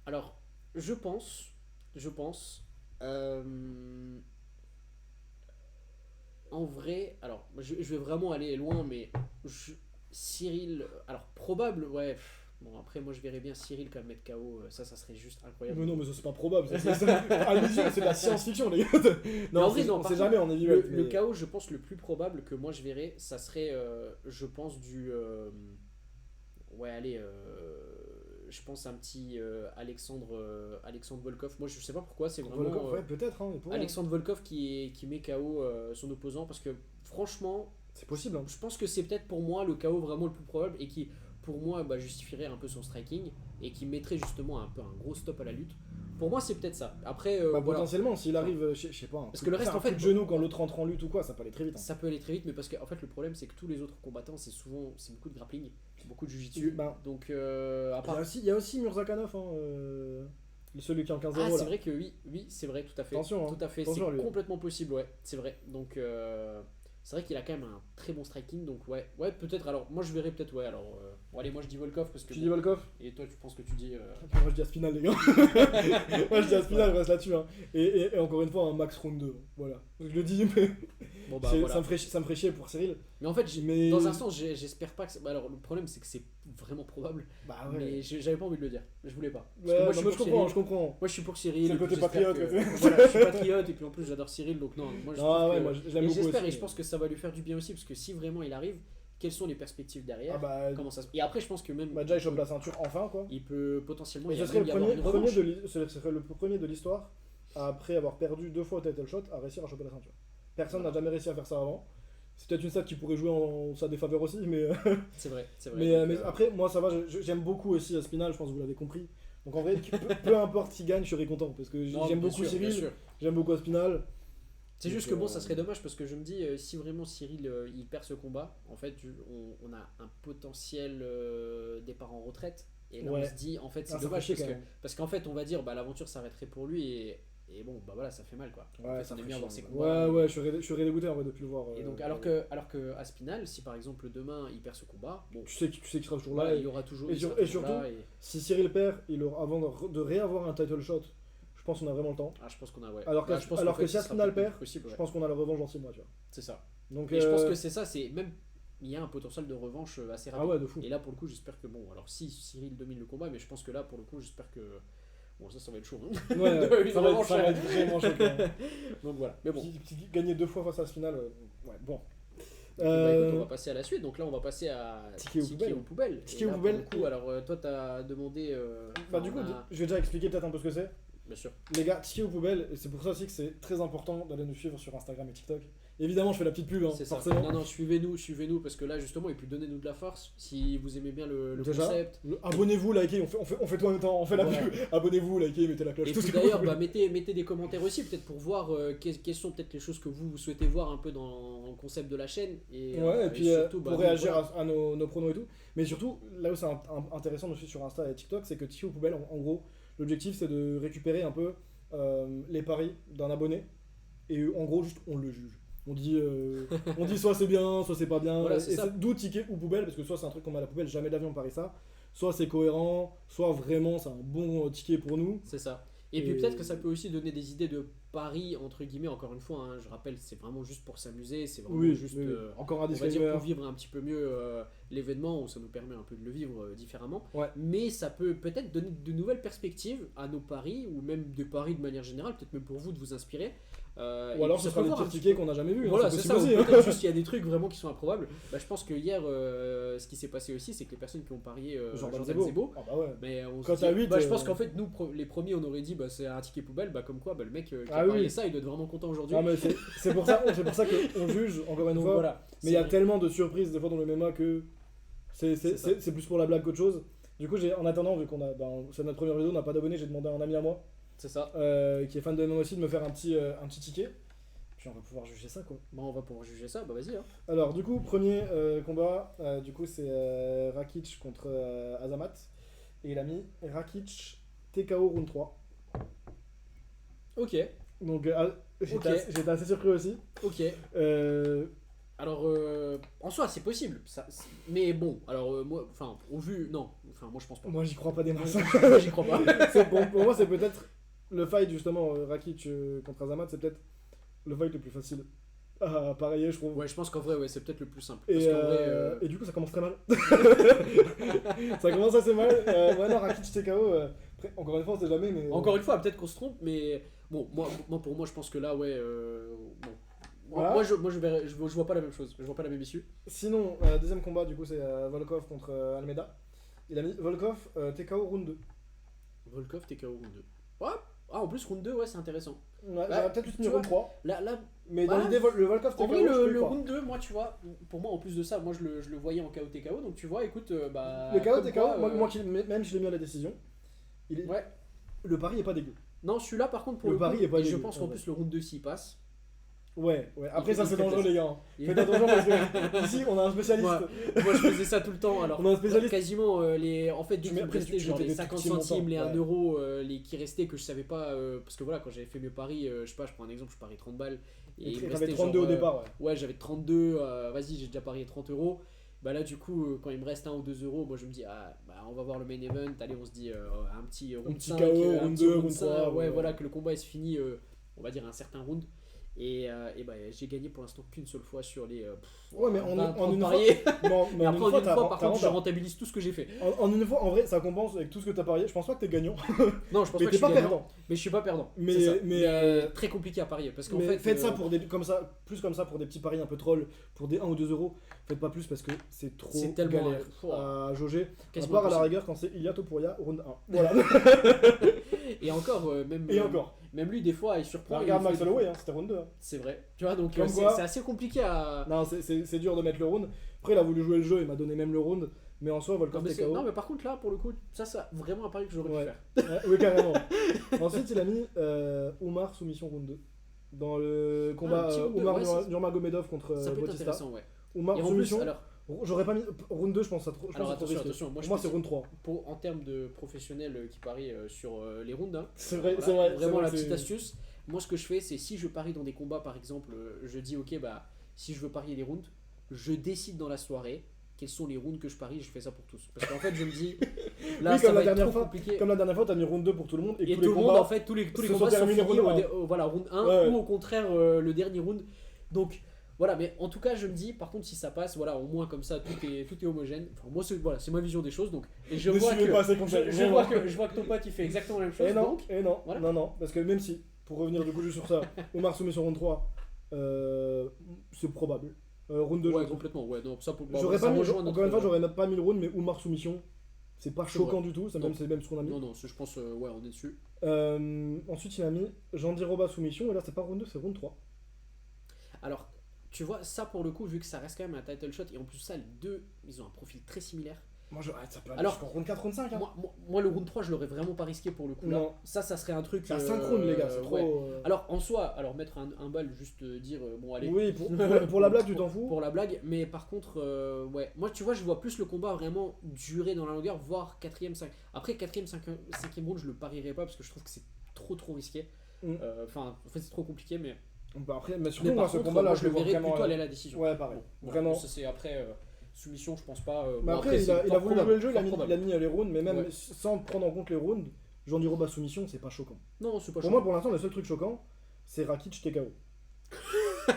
Alors, je pense, en vrai, alors je vais vraiment aller loin, mais Cyril, alors probable, ouais. Bon, après, moi je verrais bien Cyril quand même mettre KO, ça serait juste incroyable. Mais non, mais ça c'est pas probable. À mes yeux, c'est de la science-fiction, les gars. Mais en vrai, on par sait contre, jamais en heavyweight. Le mais- KO, je pense, le plus probable que moi je verrais, ça serait, je pense, ouais, allez, je pense un petit Alexandre Volkov. Moi, je sais pas pourquoi, c'est vraiment Volkov, ouais, peut-être. Hein, mais pour Alexandre Volkov qui met KO son opposant, parce que franchement, C'est possible. Hein. je pense que c'est peut-être pour moi le KO vraiment le plus probable et qui, pour moi, justifierait un peu son striking et qui mettrait justement un peu un gros stop à la lutte. Pour moi, c'est peut-être ça. Après, Bah, voilà. potentiellement, s'il arrive, je sais pas. Parce que le reste, faire un en fait, coup de genou quand l'autre rentre en lutte ou quoi, ça peut aller très vite. Hein. Ça peut aller très vite, mais parce que en fait, le problème, c'est que tous les autres combattants, c'est beaucoup de grappling, beaucoup de jiu-jitsu. Ben, Donc, à part. il y a aussi Murzakanov, hein, celui qui est en 15-0. Ah, là. c'est vrai que oui, c'est vrai, tout à fait. Attention, hein. Tout à fait, Attention à c'est lui. complètement possible, ouais, c'est vrai. Donc, c'est vrai qu'il a quand même un très bon striking, donc ouais, peut-être. Alors, moi, je verrais peut-être, ouais. Alors, bon, allez, moi, je dis Volkov parce que. Tu dis Volkov? Et toi, tu penses que tu dis. Moi je dis Aspinal, les gars. Moi je dis Aspinal, je reste là-dessus. Hein. Et encore une fois, un max round 2. Voilà. Je le dis, mais Bon, bah, ça, voilà. ça me ferait chier pour Cyril. Mais en fait, Mais- dans un sens, j'espère pas que. Alors, le problème, c'est que c'est vraiment probable, Bah mais j'avais pas envie de le dire. Je voulais pas. Parce Ouais, que moi, non, je suis mais pour je comprends, Cyril. je comprends. Moi, je suis pour Cyril. C'est le et puis côté j'espère patriote, que- quoi. Voilà, je suis patriote et puis en plus j'adore Cyril, donc non, moi je Non, trouve ouais, que- moi je l'aime et beaucoup. j'espère aussi. et je pense que ça va lui faire du bien aussi parce que si vraiment il arrive, quelles sont les perspectives derrière? Ah bah, Comment ça se... Et après, je pense que même déjà il chope la ceinture enfin quoi. il peut potentiellement Et y ce a serait même le y avoir premier, une revanche. ce serait le premier de l'histoire après avoir perdu 2 fois au title shot, à réussir à choper la ceinture. Personne n'a Voilà. jamais réussi à faire ça avant. C'est peut-être une stat qui pourrait jouer en sa défaveur aussi, mais, C'est vrai, c'est vrai. mais, Donc, mais après, moi ça va, j'aime beaucoup aussi Spinal, je pense que vous l'avez compris. Donc en vrai, peu importe qui gagne, je serai content parce que non, j'aime bien beaucoup sûr, bien Cyril, sûr. j'aime beaucoup Spinal. C'est Donc, juste que bon, ça serait dommage parce que je me dis, si vraiment Cyril il perd ce combat, en fait, on a un potentiel départ en retraite. Et là, Ouais. on se dit, en fait, c'est Ah, ça fait dommage chier, parce quand que même. parce qu'en fait, on va dire, bah l'aventure s'arrêterait pour lui et bon, bah voilà, ça fait mal quoi. En Ouais, fait, ça on aime ferait bien chier, voir ses ouais. combats. Ouais, je serais dégoûté en vrai depuis le voir. Et donc, alors que Aspinal, si par exemple demain il perd ce combat, bon, Tu sais qu'il sera toujours voilà, là. il y aura toujours. et il sur- sera et toujours surtout, là Si Cyril perd, avant de réavoir un title shot, je pense qu'on a vraiment le temps. ah, je pense qu'on a, ouais. Alors que, Là, je pense alors qu'en fait, que si ce sera Aspinal peut-être perd, possible, je ouais. pense qu'on a la revanche dans 6 mois, tu vois. C'est ça. Donc, Et je pense que c'est ça, c'est même. Il y a un potentiel de revanche assez rapide. Ah ouais, de fou. Et là, pour le coup, j'espère que bon. Alors, si Cyril domine le combat, mais je pense que là, pour le coup, j'espère que. Bon, ça va être chaud. Hein. Ouais, Une ça va revanche, être vraiment choquant. Donc voilà. Mais bon. Gagner 2 fois face à Aspinal, ouais, bon. Bah, écoute, on va passer à la suite. Donc là, on va passer à Ticket aux poubelles. Et Ticket là, aux pour poubelles. le coup, alors toi, t'as demandé. Bah, enfin, du coup, on a- je vais déjà expliquer peut-être un peu ce que c'est. Bien sûr. Les gars, ticket aux poubelles, et c'est pour ça aussi que c'est très important d'aller nous suivre sur Instagram et TikTok. Évidemment, je fais la petite pub, hein, C'est ça. forcément. Non, suivez-nous, parce que là, justement, et puis donnez-nous de la force si vous aimez bien le Déjà, concept. Abonnez-vous, likez, on fait tout en même temps, on fait la Voilà. pub. Abonnez-vous, likez, mettez la cloche. Et tout ce puis que vous d'ailleurs, voulez. bah, mettez des commentaires aussi, peut-être pour voir quelles sont peut-être les choses que vous souhaitez voir un peu dans le concept de la chaîne. Ouais, et puis surtout, bah, pour nous, réagir voilà. à nos pronos et tout. Mais surtout, là où c'est intéressant de nous suivre sur Insta et TikTok, c'est que Ticket aux poubelles, en gros, l'objectif c'est de récupérer un peu les paris d'un abonné. Et en gros, juste on le juge. On dit soit c'est bien, soit c'est pas bien. Voilà, et c'est ça. c'est d'où ticket ou poubelle, parce que soit c'est un truc qu'on met à la poubelle, jamais d'avion on parie ça. Soit c'est cohérent, soit vraiment c'est un bon ticket pour nous. C'est ça. Et puis Et- peut-être que ça peut aussi donner des idées de paris, entre guillemets, encore une fois, hein, je rappelle, c'est vraiment juste pour s'amuser, c'est vraiment juste, oui. Encore un on va dire, disclaimer. pour vivre un petit peu mieux l'événement, où ça nous permet un peu de le vivre différemment. Ouais. Mais ça peut peut-être donner de nouvelles perspectives à nos paris, ou même des paris de manière générale, peut-être même pour vous de vous inspirer. Ou Et alors puis ce ça sera peut des voir un petits petit tickets peu- qu'on n'a jamais vus. Voilà, hein, c'est c'est ça, ou possible aussi, peut-être hein. juste il y a des trucs vraiment qui sont improbables. Bah, je pense que hier, ce qui s'est passé aussi, c'est que les personnes qui ont parié Jordan Jordan Zebo. Ah bah ouais. mais on se Quand dit- t'as 8, bah, je pense qu'en fait, nous, les premiers, on aurait dit bah, c'est un ticket poubelle, bah, comme quoi bah, le mec qui Ah a parié oui. ça, il doit être vraiment content aujourd'hui. Ah, mais c'est pour ça qu'on juge, encore une Donc, fois. voilà. Mais il y a C'est- tellement de surprises des fois dans le MMA que C'est ça. c'est plus pour la blague qu'autre chose. Du coup, en attendant, vu qu'on a, c'est notre première vidéo, on n'a pas d'abonnés, j'ai demandé à un ami à moi C'est ça. qui est fan de MMA aussi de me faire un petit ticket. Puis on va pouvoir juger ça quoi. Bon, on va pouvoir juger ça, bah vas-y. Hein. Alors, du coup, premier combat, du coup, c'est Rakic contre Azamat. Et il a mis Rakic TKO round 3. Ok, Donc, j'étais Ok. j'étais assez surpris aussi. ok. Euh, Alors, en soi, c'est possible. Mais bon, alors, moi, enfin, au vu, non. Enfin, moi, je pense pas. moi, j'y crois pas des masses. Moi, j'y crois pas. Pour moi, c'est peut-être le fight justement Rakic contre Azamat, c'est peut-être le fight le plus facile à pareiller, je trouve. Ouais, je pense qu'en vrai, ouais, c'est peut-être le plus simple. Et, Parce qu'en vrai, et du coup, ça commence très mal. Ça commence assez mal. Ouais, non, Rakic TKO, après, encore une fois, on sait jamais, mais. encore une fois, peut-être qu'on se trompe, mais bon, pour moi, je pense que là, ouais, bon. Voilà. Moi, je vois pas la même chose. Je vois pas la même issue. Sinon, deuxième combat, du coup, c'est Volkov contre Almeida. Il a mis Volkov TKO round 2. Volkov, TKO round 2. Ouais. Ah, en plus, round 2, ouais, c'est intéressant. Ouais, Bah, j'aurais peut-être juste mis tu round vois, 3. Là, Mais dans Ouais. l'idée, le Volkov TKO, en vrai, je peux y le croire. round 2, moi, tu vois, pour moi, en plus de ça, moi, je le voyais en KO TKO, donc tu vois, écoute, bah. Le KO comme TKO, quoi, moi même je l'ai mis à la décision. Ouais. Le pari est pas dégueu. Non, celui-là, par contre, pour Le le pari coup, est pas et je dégueu, pense en qu'en vrai. plus, le round 2, s'il passe. Ouais. Après, Il ça, fait c'est très dangereux, plaisir. les gars. Il- Faites attention parce que ici, on a un spécialiste. Moi, je faisais ça tout le temps. Alors, On a un spécialiste. quasiment, en fait, dès Tu qu'il mets- me restait tu genre mettais les des 50 petits montants, centimes, les 1 ouais. euro, les qui restaient que je savais pas. Parce que voilà, quand j'avais fait mes paris, je sais pas, je prends un exemple, je parie 30 balles. Et il me T'avais restait 32 genre, au départ, ouais. Ouais, j'avais 32, vas-y, j'ai déjà parié 30 euros. Bah là, du coup, quand il me reste 1 ou 2 euros, moi je me dis, ah, bah on va voir le main event. Allez, on se dit un petit round petit 5, KO, un round petit 2, round round 5, 3, ouais, ouais. voilà, que le combat il se finit, on va dire un certain round. Et bah, j'ai gagné pour l'instant qu'une seule fois sur les. Ouais, mais en 20, 30 une fois. pariés. Mais Et en après, une fois, par contre, je t'as rentabilise tout ce que j'ai fait. en une fois, en vrai, ça compense avec tout ce que t'as parié. Je pense pas que t'es gagnant. Non, je pense Mais pas que je t'es suis pas gagnant, perdant. mais je suis pas perdant. Mais- c'est ça. mais, très compliqué à parier parce qu'en Mais fait. faites ça pour comme ça, plus comme ça pour des petits paris un peu trolls, pour des 1 ou 2 euros. Faites pas plus parce que c'est trop C'est tellement- galère à jauger. À quasiment part à la impossible. rigueur quand c'est Ilia Topuria, round 1. Voilà. Et encore, même. Et encore. Même lui, des fois, il surprend. Regarde il fait Max des- Holloway, hein, c'était round 2. Hein. C'est vrai. Tu vois, donc Comme c'est quoi- c'est assez compliqué à. Non, c'est dur de mettre le round. Après, il a voulu jouer le jeu, il m'a donné même le round. Mais en soi, Non Volkov mais, TKO. non, mais par contre, là, pour le coup, ça, vraiment un pari que j'aurais Ouais. pu faire. Ouais, oui, carrément. Ensuite, il a mis Oumar soumission round 2. Dans le combat petit round deux, Oumar ouais, Nurmagomedov contre Ça peut être Bautista. intéressant, ouais. Oumar Et en soumission. plus, alors, J'aurais pas mis round 2, je pense. Je pense alors que c'est trop risqué. attention, moi, Pour moi, c'est round 3. en termes de professionnels qui parient sur les rounds, hein, C'est vrai, voilà, c'est vrai. vraiment la c'est- petite astuce. Moi, ce que je fais, c'est si je parie dans des combats, par exemple, je dis, ok, bah, si je veux parier les rounds, je décide dans la soirée quels sont les rounds que je parie, je fais ça pour tous. Parce qu'en fait, je me dis, là, Oui, ça comme va la être dernière trop fois. compliqué. Comme la dernière fois, t'as mis round 2 pour tout le monde. Et tous tout les le monde, combats en fait, tous les se combats sont sont terminés finis round voilà, round 1 Ouais. ou au contraire le dernier round. Donc, voilà, mais en tout cas, je me dis, par contre, si ça passe, voilà, au moins comme ça, tout est homogène. Enfin, moi, voilà, c'est ma vision des choses. Donc, et je Ne vois suivez que, pas ces conseils, je vraiment. vois que ton pote, il fait exactement la même chose. Et non, Donc, et non, voilà. non, parce que même si, pour revenir du coup juste sur ça, Oumar soumission round 3, c'est probable. Round 2, ouais, je complètement. Ouais, non, ça, pour, j'aurais ça pas mis, rejoint notre- encore une fois, j'aurais même pas mis le round, mais Oumar soumission, c'est pas C'est choquant vrai. du tout, Non. c'est même ce qu'on a mis. Non, non, je pense, ouais, on est dessus. Ensuite, il a mis Jandiroba soumission, et là, c'est pas round 2, c'est round 3. Alors, tu vois, ça pour le coup, vu que ça reste quand même un title shot, et en plus, ça, les deux, ils ont un profil très similaire. Moi, ça peut aller Alors, jusqu'en round 4, round 5. Hein. Moi, le round 3, je l'aurais vraiment pas risqué pour le coup. Là. Non. Ça serait un truc. C'est asynchrone, les gars, c'est trop. ouais. Alors, en soi, mettre un bal, juste dire, bon, allez. Oui, pour la blague, tu t'en fous. Pour la blague, mais par contre, ouais. Moi, tu vois, je vois plus le combat vraiment durer dans la longueur, voire 4ème, 5. Après, 4ème, 5ème round, je le parierais pas parce que je trouve que c'est trop risqué. Mm. Enfin, en fait, c'est trop compliqué, mais. Bah après, mais surtout, Mais moi, par ce contre, combat-là, moi, je je le le vois verrais vraiment. plutôt aller à la décision. Ouais, pareil. Bon, Vraiment. Ça, c'est après. Soumission, je pense pas. Mais bon, après, il a fort voulu jouer le jeu, il a probable. mis les rounds, mais même Ouais. sans prendre en compte les rounds, Jandiroba soumission, c'est pas choquant. Non, c'est pas Pour chaud. moi, pour l'instant, le seul truc choquant, c'est Rakic TKO.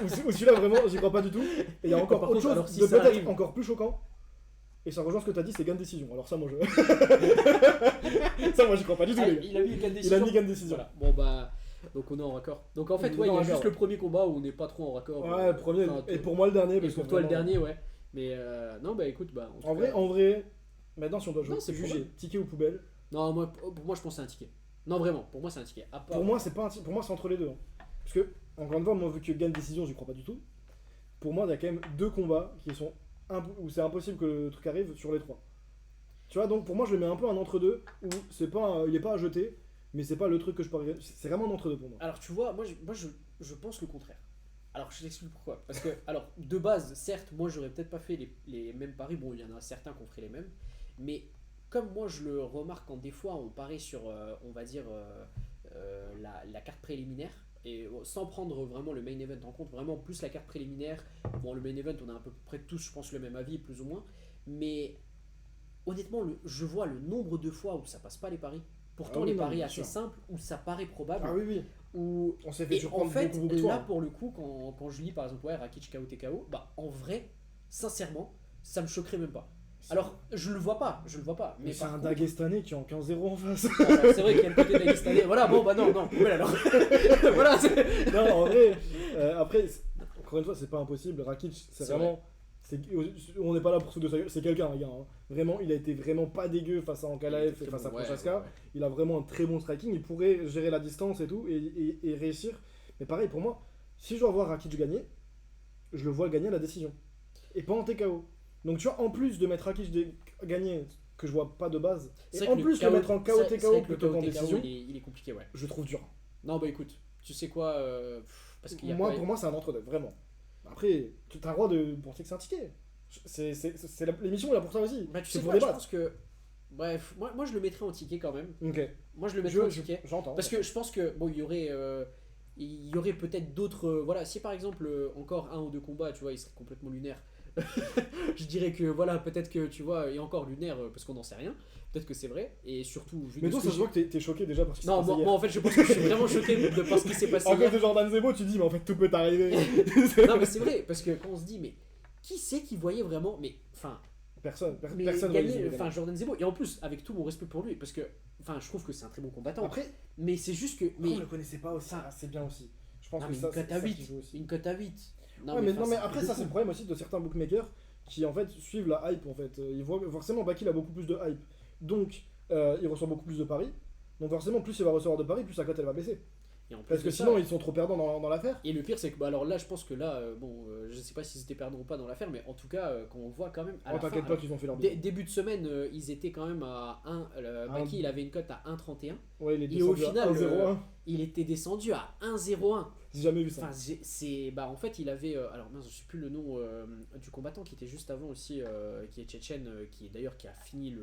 Ou celui-là, vraiment, j'y crois pas du tout. Et il y a encore Par autre contre, chose alors, si de ça peut-être arrive- encore plus choquant. Et ça rejoint ce que t'as dit, c'est gain de décision. Alors ça, moi, je. Ça, moi, j'y crois pas du tout, Ah, les gars. il a mis une Il a décision. mis gain de décision. Voilà. Bon, bah. Donc, on est en raccord. Donc, en fait, On est ouais, il y en a raccord, juste ouais. le premier combat où on n'est pas trop en raccord. Ouais, le premier, Enfin, et pour moi, le dernier. Et Parce pour que toi, le vraiment- dernier, ouais. Mais non, bah écoute, bah. tout cas- En vrai, maintenant, si on doit Non, c'est juger, probable. ticket ou poubelle, Non, pour moi, je pense que c'est un ticket. Non, vraiment, pour moi, c'est un ticket. À part- pour moi, c'est pas un pour moi, c'est entre les deux. Hein. Parce que, encore une fois, moi, vu que gain de décision, j'y crois pas du tout. Pour moi, il y a quand même deux combats qui sont où c'est impossible que le truc arrive sur les trois. Tu vois, donc pour moi, je le mets un peu un entre-deux où c'est pas il est pas à jeter, mais c'est pas le truc que je parierais. C'est vraiment un entre-deux pour moi. Alors, tu vois, je pense le contraire. Alors, je t'explique pourquoi. Parce que, alors, de base, certes, moi, j'aurais peut-être pas fait les mêmes paris. Bon, il y en a certains qui ont fait les mêmes. Mais comme moi, je le remarque quand des fois, on parie sur, on va dire, la carte préliminaire. Et sans prendre vraiment le main event en compte, vraiment plus la carte préliminaire. Bon, le main event, on a à peu près tous, je pense, le même avis, plus ou moins. Mais honnêtement, je vois le nombre de fois où ça passe pas les paris. Pourtant, Ah oui, les non, paris bien assez sûr. simples, où ça paraît probable. Ah oui, oui. Où On s'est fait et en surprendre fait, beaucoup de là fois. pour le coup, quand je lis par exemple ouais, Rakic KO TKO, bah en vrai, sincèrement, ça me choquerait même pas. Alors, je le vois pas, Mais c'est par un contre- Dagestanais qui est en 15-0 en face. Ah, bah, c'est vrai qu'il y a le côté dagestanais. Voilà, bon bah non, poubelle alors. Voilà, c'est- Non, en vrai, après, encore une fois, c'est pas impossible. Rakic, c'est C'est vraiment. On n'est pas là pour se de sa gueule, c'est quelqu'un, les gars. Hein. Vraiment, il a été vraiment pas dégueu face à Ankalaev et face à Ouais, Prochaska. ouais. Il a vraiment un très bon striking. Il pourrait gérer la distance et tout et réussir. Mais pareil, pour moi, si je dois voir Rakic gagner, je le vois gagner à la décision. Et pas en TKO. Donc tu vois, en plus de mettre Rakic gagner, que je vois pas de base, C'est et vrai en que plus le le mettre en KO c'est TKO vrai que le plutôt KO qu'en TKO, décision, il est compliqué, ouais. je trouve dur. Non, bah écoute, tu sais quoi, parce qu'il y a Moi, quoi- pour moi, c'est un entre-deux, vraiment. Après, tu as le droit de penser que c'est un ticket. L'émission est là pour ça aussi. Bah, tu c'est sais pour quoi, je débattre. pense que. Bref, moi je le mettrais en ticket quand même. Ok. Moi je le mettrais en ticket. J'entends. Parce que je pense que bon, il y aurait peut-être d'autres. Voilà, si par exemple encore un ou deux combats, tu vois, il serait complètement lunaire. Je dirais que voilà, peut-être que tu vois, et encore lunaire parce qu'on n'en sait rien. Peut-être que c'est vrai. Et surtout, vu Mais de toi, ce ça que se voit que t'es choqué déjà parce que non, moi en fait, je pense que je suis vraiment choqué de par ce qui s'est passé En cause hier. de Jordan Zebo, tu dis, mais en fait, tout peut t'arriver. Non, mais c'est vrai, parce que quand on se dit, mais qui c'est qui voyait vraiment. Mais enfin. Personne Mais voit gagner, les enfin Jordan Zebo, et en plus avec tout mon respect pour lui, parce que enfin je trouve que c'est un très bon combattant. Après, Mais c'est juste que mais on le connaissait pas aussi. Ah, c'est bien aussi. Je pense non, que mais ça, une cote c'est à ça 8, qui joue aussi. une cote à 8. Ouais, mais, non, mais enfin, après, ça, c'est le problème aussi de certains bookmakers qui en fait suivent la hype en fait. Ils voient forcément Bakil a beaucoup plus de hype, donc il reçoit beaucoup plus de paris. Donc forcément, plus il va recevoir de paris, plus sa cote elle va baisser. Et en plus Parce de que ça, sinon, ils sont trop perdants dans l'affaire. et le pire, c'est que, bah, alors là, je pense que là, je sais pas s'ils étaient perdants ou pas dans l'affaire, mais en tout cas, quand on voit quand même. À Oh, la fin, t'inquiète pas alors, qu'ils ont fait leur boulot. début de semaine, ils étaient quand même à 1. Un- Baki, il avait une cote à 1,31. Ouais, il est Et au descendu à final, 1-0-1. Il était descendu à 1,01. J'ai jamais vu ça. Enfin, en fait, il avait. Alors, mince, je sais plus le nom du combattant qui était juste avant aussi, qui est tchétchène, qui a fini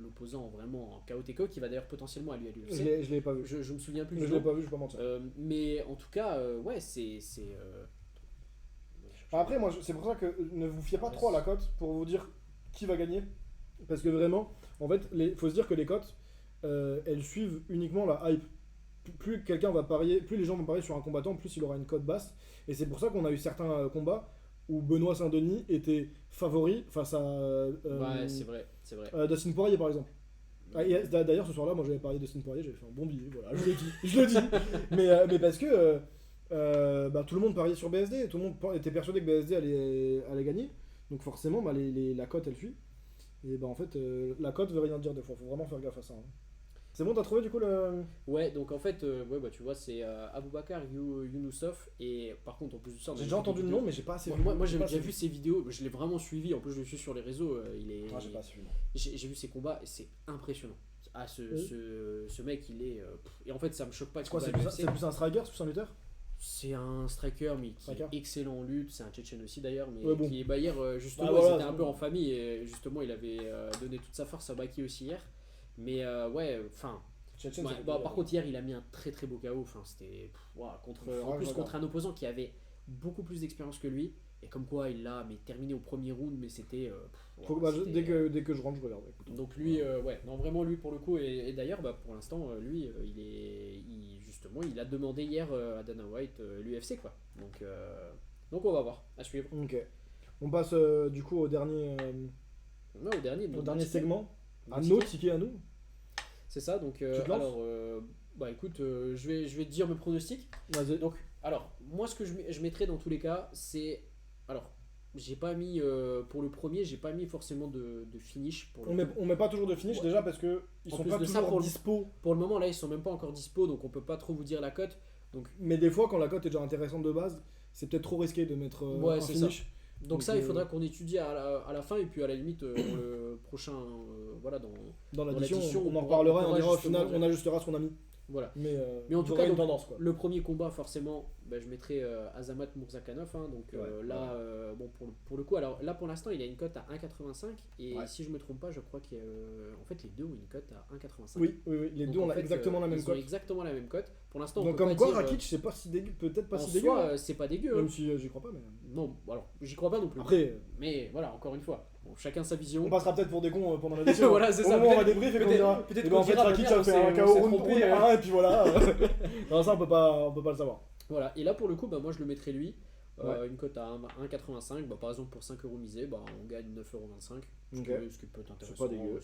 l'opposant vraiment en KO TKO, qui va d'ailleurs potentiellement aller à l'UFC. Je l'ai pas vu. Je me souviens plus Je du l'ai nom. pas vu, je vais pas mentir. Mais en tout cas, ouais, c'est. Après, moi, c'est pour ça que ne vous fiez pas trop à la cote pour vous dire qui va gagner. Parce que vraiment, en fait, faut se dire que les cotes, elles suivent uniquement la hype. Plus quelqu'un va parier, plus les gens vont parier sur un combattant, plus il aura une cote basse. Et c'est pour ça qu'on a eu certains combats où Benoît Saint-Denis était favori face à Ouais, c'est vrai. Dustin Poirier, par exemple. D'ailleurs, ce soir-là, moi j'avais parié Dustin Poirier, j'avais fait un bon billet, voilà, je le dis. Mais parce que tout le monde pariait sur BSD, tout le monde était persuadé que BSD allait gagner. Donc forcément, la cote elle suit. Et en fait, la cote veut rien dire des fois, faut vraiment faire gaffe à ça. Hein. C'est bon, t'as trouvé du coup le. Ouais, donc en fait, tu vois, c'est Aboubakar Younoussov. Et par contre, en plus de ça, J'ai déjà entendu le nom, mais j'ai pas assez vu. Moi j'ai déjà vu ses vidéos, je l'ai vraiment suivi. En plus, je le suis sur les réseaux. J'ai pas suivi. J'ai vu ses combats et c'est impressionnant. Ah, ce mec, il est. Et en fait, ça me choque pas. C'est quoi, c'est plus un striker, c'est plus un lutteur? C'est un striker, mais qui est excellent en lutte. C'est un Tchétchène aussi d'ailleurs, mais ouais, bon. qui est hier, justement, voilà, ils étaient un peu en famille. Et justement, il avait donné toute sa force à Baki aussi hier. Mais ouais, enfin. Par contre, hier, il a mis un très très beau KO. Enfin, c'était contre un opposant qui avait beaucoup plus d'expérience que lui. Et comme quoi, il l'a terminé au premier round, mais c'était. Dès que je rentre, je regarde. Écoute. Donc lui, non, vraiment lui pour le coup. Et d'ailleurs, pour l'instant, lui, il a demandé hier à Dana White l'UFC, quoi. Donc on va voir, à suivre. Ok. On passe du coup au dernier. Au dernier segment. À nos tickets à nous. C'est ça, donc alors écoute, je vais te dire mes pronostics. Vas-y. Donc alors, moi ce que je mettrais dans tous les cas, c'est alors j'ai pas mis pour le premier, j'ai pas mis forcément de finish pour on met pas toujours de finish déjà parce que ils sont pas toujours dispo. Pour le moment là, ils sont même pas encore dispo, donc on peut pas trop vous dire la cote. Donc mais des fois quand la cote est déjà intéressante de base, c'est peut-être trop risqué de mettre un finish. Ça. Donc ça, il faudra qu'on étudie à la fin, et puis à la limite, le prochain, dans l'addition, on en reparlera et on dira au final, on ajustera ce qu'on a mis. Voilà. Mais en tout cas, une tendance, quoi. Le premier combat, forcément, je mettrai Azamat Mourzakhanov. Hein, donc là, pour le coup, alors là pour l'instant, il a une cote à 1,85. Et si je me trompe pas, je crois qu'en fait, les deux ont une cote à 1,85. Oui, les deux ont exactement la même cote. Exactement la même cote. Pour l'instant, donc comme quoi, Rakic, c'est pas si dégueu, peut-être pas si dégueu. C'est pas dégueu. Même si j'y crois pas, mais. Non, alors j'y crois pas non plus. Après. Mais voilà, encore une fois. Bon, chacun sa vision. On passera peut-être pour des cons pendant la décision. Voilà, c'est ça. On va débrief et qu'on dira. Peut-être qu'on dira Rakic a fait un KO round et puis voilà. Non, ça on peut pas le savoir. Voilà, et là pour le coup, moi je le mettrais lui. Une cote à 1,85. Par exemple, pour 5€ misés, on gagne 9,25€. Ce qui peut être intéressant. C'est pas dégueu.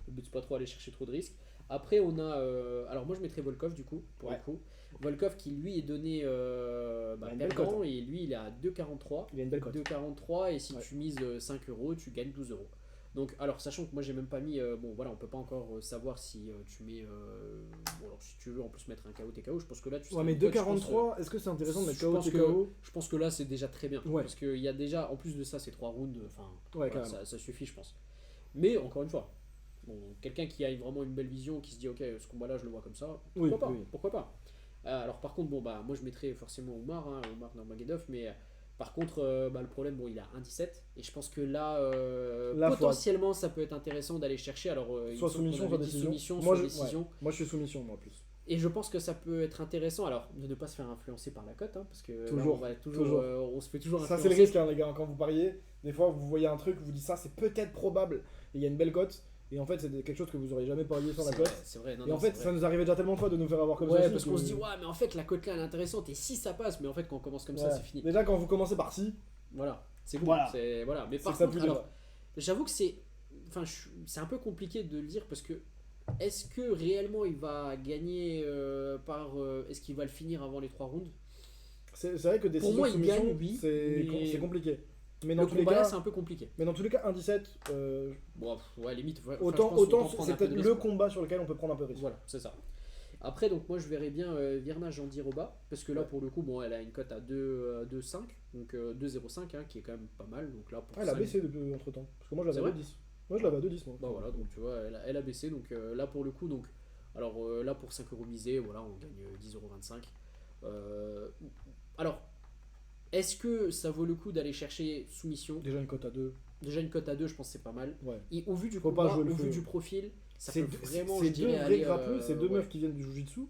Le but, c'est pas trop aller chercher trop de risques. Après, on a. Alors, moi je mettrais Volkov du coup, pour le coup. Volkov qui lui est donné perdant, et lui il est à 2,43. Il a une belle cote. 2,43, et si tu mises 5€, tu gagnes 12€. Donc, alors sachant que moi j'ai même pas mis. On peut pas encore savoir si tu mets. Alors si tu veux en plus mettre un KO TKO, je pense que là tu. Ouais, mais 2,43, est-ce que c'est intéressant de mettre KO TKO? Je pense que là c'est déjà très bien. Parce qu'il y a déjà, en plus de ça, c'est 3 rounds. Ça suffit, je pense. Mais encore une fois, quelqu'un qui a vraiment une belle vision, qui se dit ok, ce combat là je le vois comme ça, pourquoi pas. Alors par contre, moi je mettrais forcément Omar Nurmagomedov, mais par contre, le problème, il a 1,17, et je pense que là potentiellement ça peut être intéressant d'aller chercher. Alors, soit soumission, soit décision. Moi je suis soumission, moi en plus. Et je pense que ça peut être intéressant, alors de ne pas se faire influencer par la cote, hein, parce que toujours. On se fait toujours ça influencer. C'est le risque, hein, les gars, quand vous pariez, des fois vous voyez un truc, vous dites ça c'est peut-être probable, et il y a une belle cote. Et en fait, c'est quelque chose que vous auriez jamais parié sur la cote. C'est vrai. Et en fait, ça nous arrivait déjà tellement de fois de nous faire avoir comme ça. Ouais, parce qu'on se dit, mais en fait, la cote là elle est intéressante. Et si ça passe, mais en fait, quand on commence comme ça, c'est fini. Déjà, quand vous commencez par si. Voilà, c'est bon. Voilà. Mais par contre, alors, j'avoue que c'est un peu compliqué de le dire parce que est-ce que réellement il va gagner est-ce qu'il va le finir avant les 3 rounds? C'est vrai que pour moi, il gagne, c'est compliqué. Mais dans tous les cas, c'est un peu compliqué. Mais dans tous les cas, 1,17. Limite. Autant c'est peut-être le combat sur lequel on peut prendre un peu de risque. Voilà, c'est ça. Après, donc moi je verrais bien Virna Jandiroba, parce que là Ouais. pour le coup, bon, elle a une cote à 2,5, donc 2,05, hein, qui est quand même pas mal. Donc là pour Elle a 5, baissé entre temps. Parce que moi je c'est l'avais à vrai. 2,10. Moi je l'avais à 2,10 moi. Bah voilà, donc tu vois, elle a baissé. Donc là pour le coup, donc, alors là pour 5 euros misés, voilà, on gagne 10,25 €. Alors, est-ce que ça vaut le coup d'aller chercher soumission? Déjà une cote à 2. Déjà une cote à 2, je pense que c'est pas mal. Ouais. Et au vu du Faut pas combat, jouer le au feu. vu du profil, ça C'est peut deux, vraiment, c'est je deux dirais, vraies aller. grappeux, c'est deux Ouais. meufs qui viennent du jujitsu.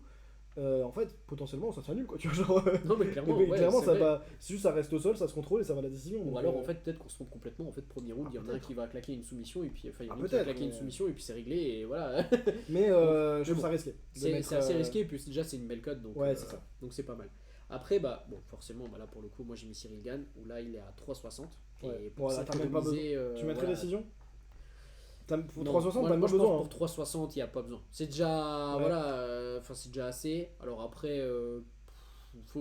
En fait, potentiellement, ça s'annule quoi. Tu vois, genre, Non mais clairement, mais ouais, clairement c'est ça vrai. va. C'est juste ça reste au sol, ça se contrôle et ça va à la décision. Ou donc, alors en fait peut-être qu'on se trompe complètement, en fait premier round Ah, il y en a un peut-être. qui va claquer une soumission et puis enfin il y en a Ah, un qui va peut-être, claquer une mais- soumission et puis c'est réglé et voilà. Mais je trouve bon, ça risqué. de c'est mettre, assez risqué et puis déjà c'est une belle cote donc Ouais, c'est ça. donc c'est pas mal. Après bah bon forcément bah, là pour le coup moi j'ai mis Cyril Gann où là il est à 3,60 Ouais. et pour Voilà, ça t'as même pas économiser, Tu mettrais voilà. décision Pour Non, 360, moi, t'as même moi, pas je pense besoin. pour 360 il n'y a pas besoin. C'est déjà Ouais. voilà enfin c'est déjà assez. Alors après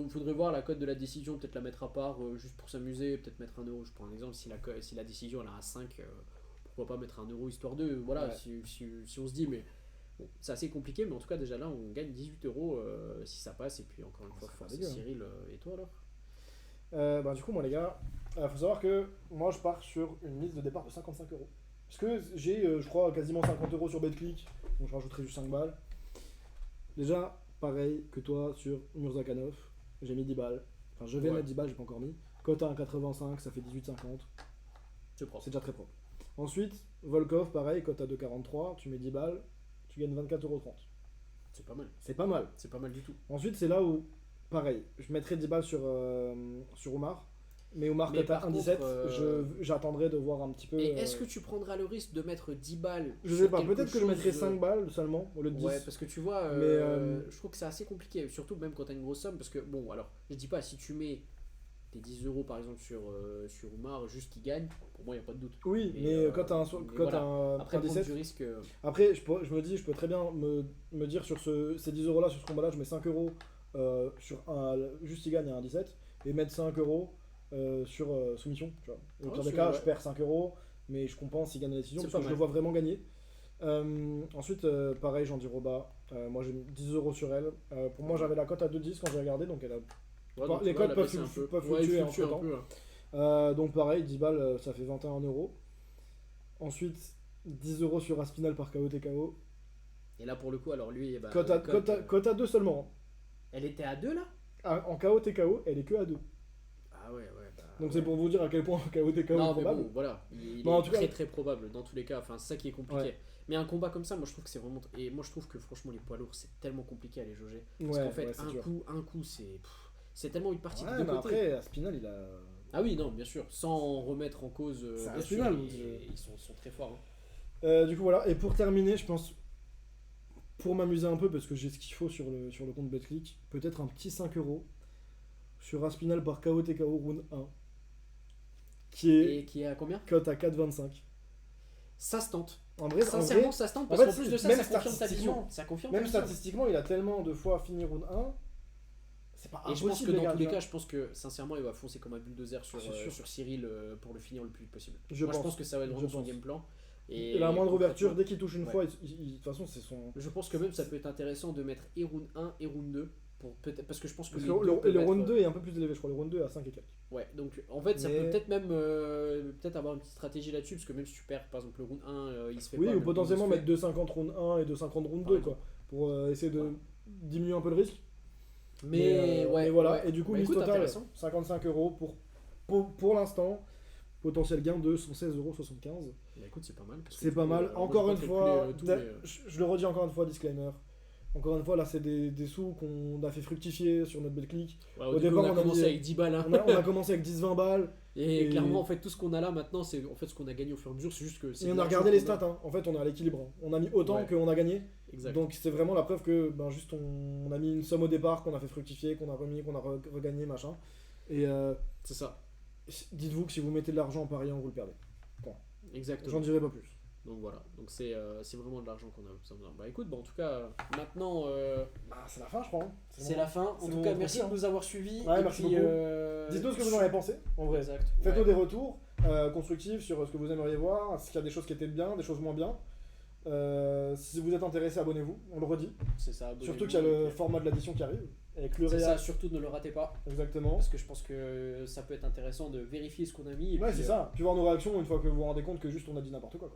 faudrait voir la cote de la décision, peut-être la mettre à part juste pour s'amuser, peut-être mettre 1 euro. Je prends un exemple, si la décision elle a un 5, pourquoi pas mettre 1 euro histoire de. Voilà, Ouais. si on se dit, mais bon, c'est assez compliqué, mais en tout cas, déjà là, on gagne 18 euros si ça passe. Et puis encore une fois, C'est pas force dégueu, hein. Cyril et toi alors. Du coup, moi, les gars, faut savoir que moi, je pars sur une mise de départ de 55 euros. Parce que j'ai, je crois, quasiment 50 euros sur BetClick, donc je rajouterai juste 5 balles. Déjà, pareil que toi sur Murzakanov, j'ai mis 10 balles. Enfin, je vais Ouais. mettre 10 balles, j'ai pas encore mis. Cote à 1,85, ça fait 18,50. C'est propre. C'est déjà très propre. Ensuite, Volkov, pareil, cote à 2,43, tu mets 10 balles, tu gagnes 24,30 €. C'est pas mal. C'est pas mal. C'est pas mal du tout. Ensuite, c'est là où, pareil, je mettrai 10 balles sur Omar. Mais Omar, Mais cote à par 1,17, contre, j'attendrai de voir un petit peu. Et est-ce que tu prendras le risque de mettre 10 balles Je sur sais pas, quelque peut-être que je mettrai chose, 5 balles seulement au lieu de 10. Ouais, parce que tu vois, Mais, je trouve que c'est assez compliqué, surtout même quand t'as une grosse somme, parce que bon, alors, je dis pas, si tu mets tes 10 euros par exemple sur Oumar, juste qu'il gagne, pour moi, il n'y a pas de doute. Oui, Mais, mais quand t'as un, mais quand voilà. t'as un Après, prendre 17. du risque. Après, je me dis, je peux très bien me dire sur ces 10 euros là, sur ce combat là, je mets 5 euros sur juste il gagne à 1,17 et mettre 5 euros sur soumission. Tu vois. Au Ah, pire des c'est- cas, ouais. je perds 5 euros, mais je compense s'il gagne la décision C'est parce pas que je le mal. vois vraiment gagner. Ensuite, pareil, j'en dis Roba. Moi, j'ai mis 10 euros sur elle. Pour moi, j'avais la cote à 2,10 quand j'ai regardé, donc elle a. Ouais, Bon, donc, les tu vois, codes elle a peuvent baissé un peu. peuvent Ouais, il fluctuer fluctue un entre-temps. peu, hein. Donc pareil, 10 balles, ça fait 21 euros. Ensuite, 10 euros sur Aspinal par KO TKO. Et là, pour le coup, alors lui, bah, Cote cote, à 2 seulement. elle était à 2 là. En KO TKO, elle est que à 2. Ah ouais, ouais. Bah, Donc ouais. c'est pour vous dire à quel point KO TKO est Non, mais probable. bon, voilà, il Non, en est tout très cas- très probable dans tous les cas. Enfin, c'est ça qui est compliqué. Ouais. Mais un combat comme ça, moi je trouve que c'est vraiment. Et moi je trouve que franchement, les poids lourds, c'est tellement compliqué à les jauger. Parce Ouais, qu'en fait, ouais, c'est dur. un coup, c'est tellement une partie Ouais, de mais deux côtés. après, Aspinal, il a. Ah oui, non, bien sûr, sans remettre en cause. C'est un bien sûr, final, et- donc, et ils sont très forts. Hein. Du coup, voilà. Et pour terminer, je pense, pour m'amuser un peu, parce que j'ai ce qu'il faut sur le compte BetClick, peut-être un petit 5 euros sur Aspinal par KO TKO round 1. Qui est Et qui est à combien? cote à 4,25. Ça se tente. En vrai, Sincèrement, ça se tente parce en fait, qu'en plus de ça, même ça confirme ta statistiquement- vision. Ça confirme même ta vision. statistiquement, il a tellement de fois fini round 1. C'est pas Et je pense impossible, que les dans gars, tous les tu cas, vois. je pense que sincèrement, il va foncer comme un bulldozer sur, C'est sûr. sur Cyril pour le finir le plus vite possible. Je Moi, je pense que ça va être Je vraiment son pense. game plan. Et la moindre ouverture, concrètement, dès qu'il touche une ouais. fois, de toute façon, c'est son. Je pense que même ça peut être intéressant de mettre et round 1 et round 2 pour peut-être parce que je pense que Parce les que deux le peuvent round être- 2 est un peu plus élevé, je crois. Le round 2 est à 5 et quelques. Ouais, donc en fait ça Mais- peut peut-être même peut-être avoir une petite stratégie là-dessus parce que même si tu perds par exemple le round 1, il se fait Oui, pas ou le round potentiellement 2 se mettre 2,50 round 1 et 2,50 round Par 2, quoi. Pour essayer de Ouais. diminuer un peu le risque. fait. Mais ouais, mais voilà. ouais. Et du coup, Bah, mise écoute, totale, intéressant. 55 euros pour l'instant. Potentiel gain de 116,75 €. Bah, écoute, c'est pas mal. parce que C'est du pas coup, mal. moi, Encore j'ai une pas fois, calculé, tout, mais, je le redis encore une fois, disclaimer. Encore une fois, là, c'est des sous qu'on a fait fructifier sur notre BetClick. ouais, au au début, départ, on a on a commencé mis- avec 10 balles. Hein. On a commencé avec 10-20 balles. Et Et- clairement, en fait, tout ce qu'on a là maintenant, c'est en fait ce qu'on a gagné au fur et à mesure. C'est juste que c'est Et on de a l'argent regardé les qu'on a. stats. Hein. En fait, on est à l'équilibre. Hein. On a mis autant Ouais. qu'on a gagné. Exact. Donc, c'est vraiment la preuve que juste on a mis une somme au départ, qu'on a fait fructifier, qu'on a remis, qu'on a regagné, machin. Et C'est ça. dites-vous que si vous mettez de l'argent en pariant, vous le perdez. Exactement. J'en dirai pas plus. Donc voilà. Donc c'est vraiment de l'argent qu'on a besoin. Bah écoute, bah, en tout cas, maintenant, C'est la fin, je crois. hein. c'est la fin. En c'est tout bon, cas, on merci conclut, de nous avoir suivis. Ouais, Et merci puis, beaucoup. Dites-nous ce que vous en avez pensé, en vrai. Exact. Faites-nous Ouais. des retours constructifs sur ce que vous aimeriez voir, s'il y a des choses qui étaient bien, des choses moins bien. Si vous êtes intéressé, abonnez-vous, on le redit. C'est ça, abonnez-vous, Surtout qu'il y a le format de l'addition qui arrive, avec le c'est réa. ça, surtout ne le ratez pas. Exactement. Parce que je pense que ça peut être intéressant de vérifier ce qu'on a mis. Et Ouais, puis, c'est ça. Puis voir nos réactions une fois que vous vous rendez compte que juste on a dit n'importe quoi.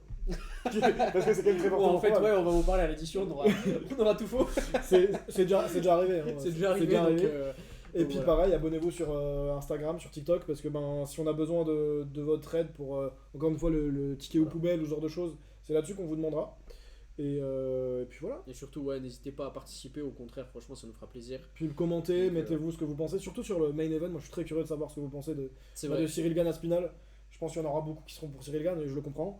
Parce que c'est quand même très Bon, important. en fait, ouais, on va vous parler à l'édition, on aura tout faux. C'est déjà arrivé. Hein. C'est déjà arrivé. Donc, et puis voilà. pareil, abonnez-vous sur Instagram, sur TikTok, parce que si on a besoin de votre aide pour, encore une fois, le ticket aux poubelles ou ce genre de choses, c'est là-dessus qu'on vous demandera. Et puis voilà. Et surtout, ouais, n'hésitez pas à participer, au contraire, franchement, ça nous fera plaisir. Puis commentez, Donc, mettez-vous ce que vous pensez, surtout sur le main event. Moi je suis très curieux de savoir ce que vous pensez C'est de vrai. Cyril Gane à Spinal. Je pense qu'il y en aura beaucoup qui seront pour Cyril Gane, et je le comprends.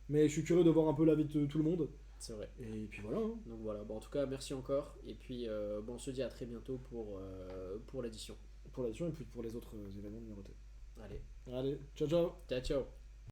Mais je suis curieux de voir un peu l'avis de tout le monde. C'est vrai. Et puis voilà. Hein. Donc voilà, bon, en tout cas, merci encore. Et puis, bon, on se dit à très bientôt pour l'édition. Pour l'addition et puis pour les autres événements numérotés. Allez, Allez, ciao ciao. ciao, ciao.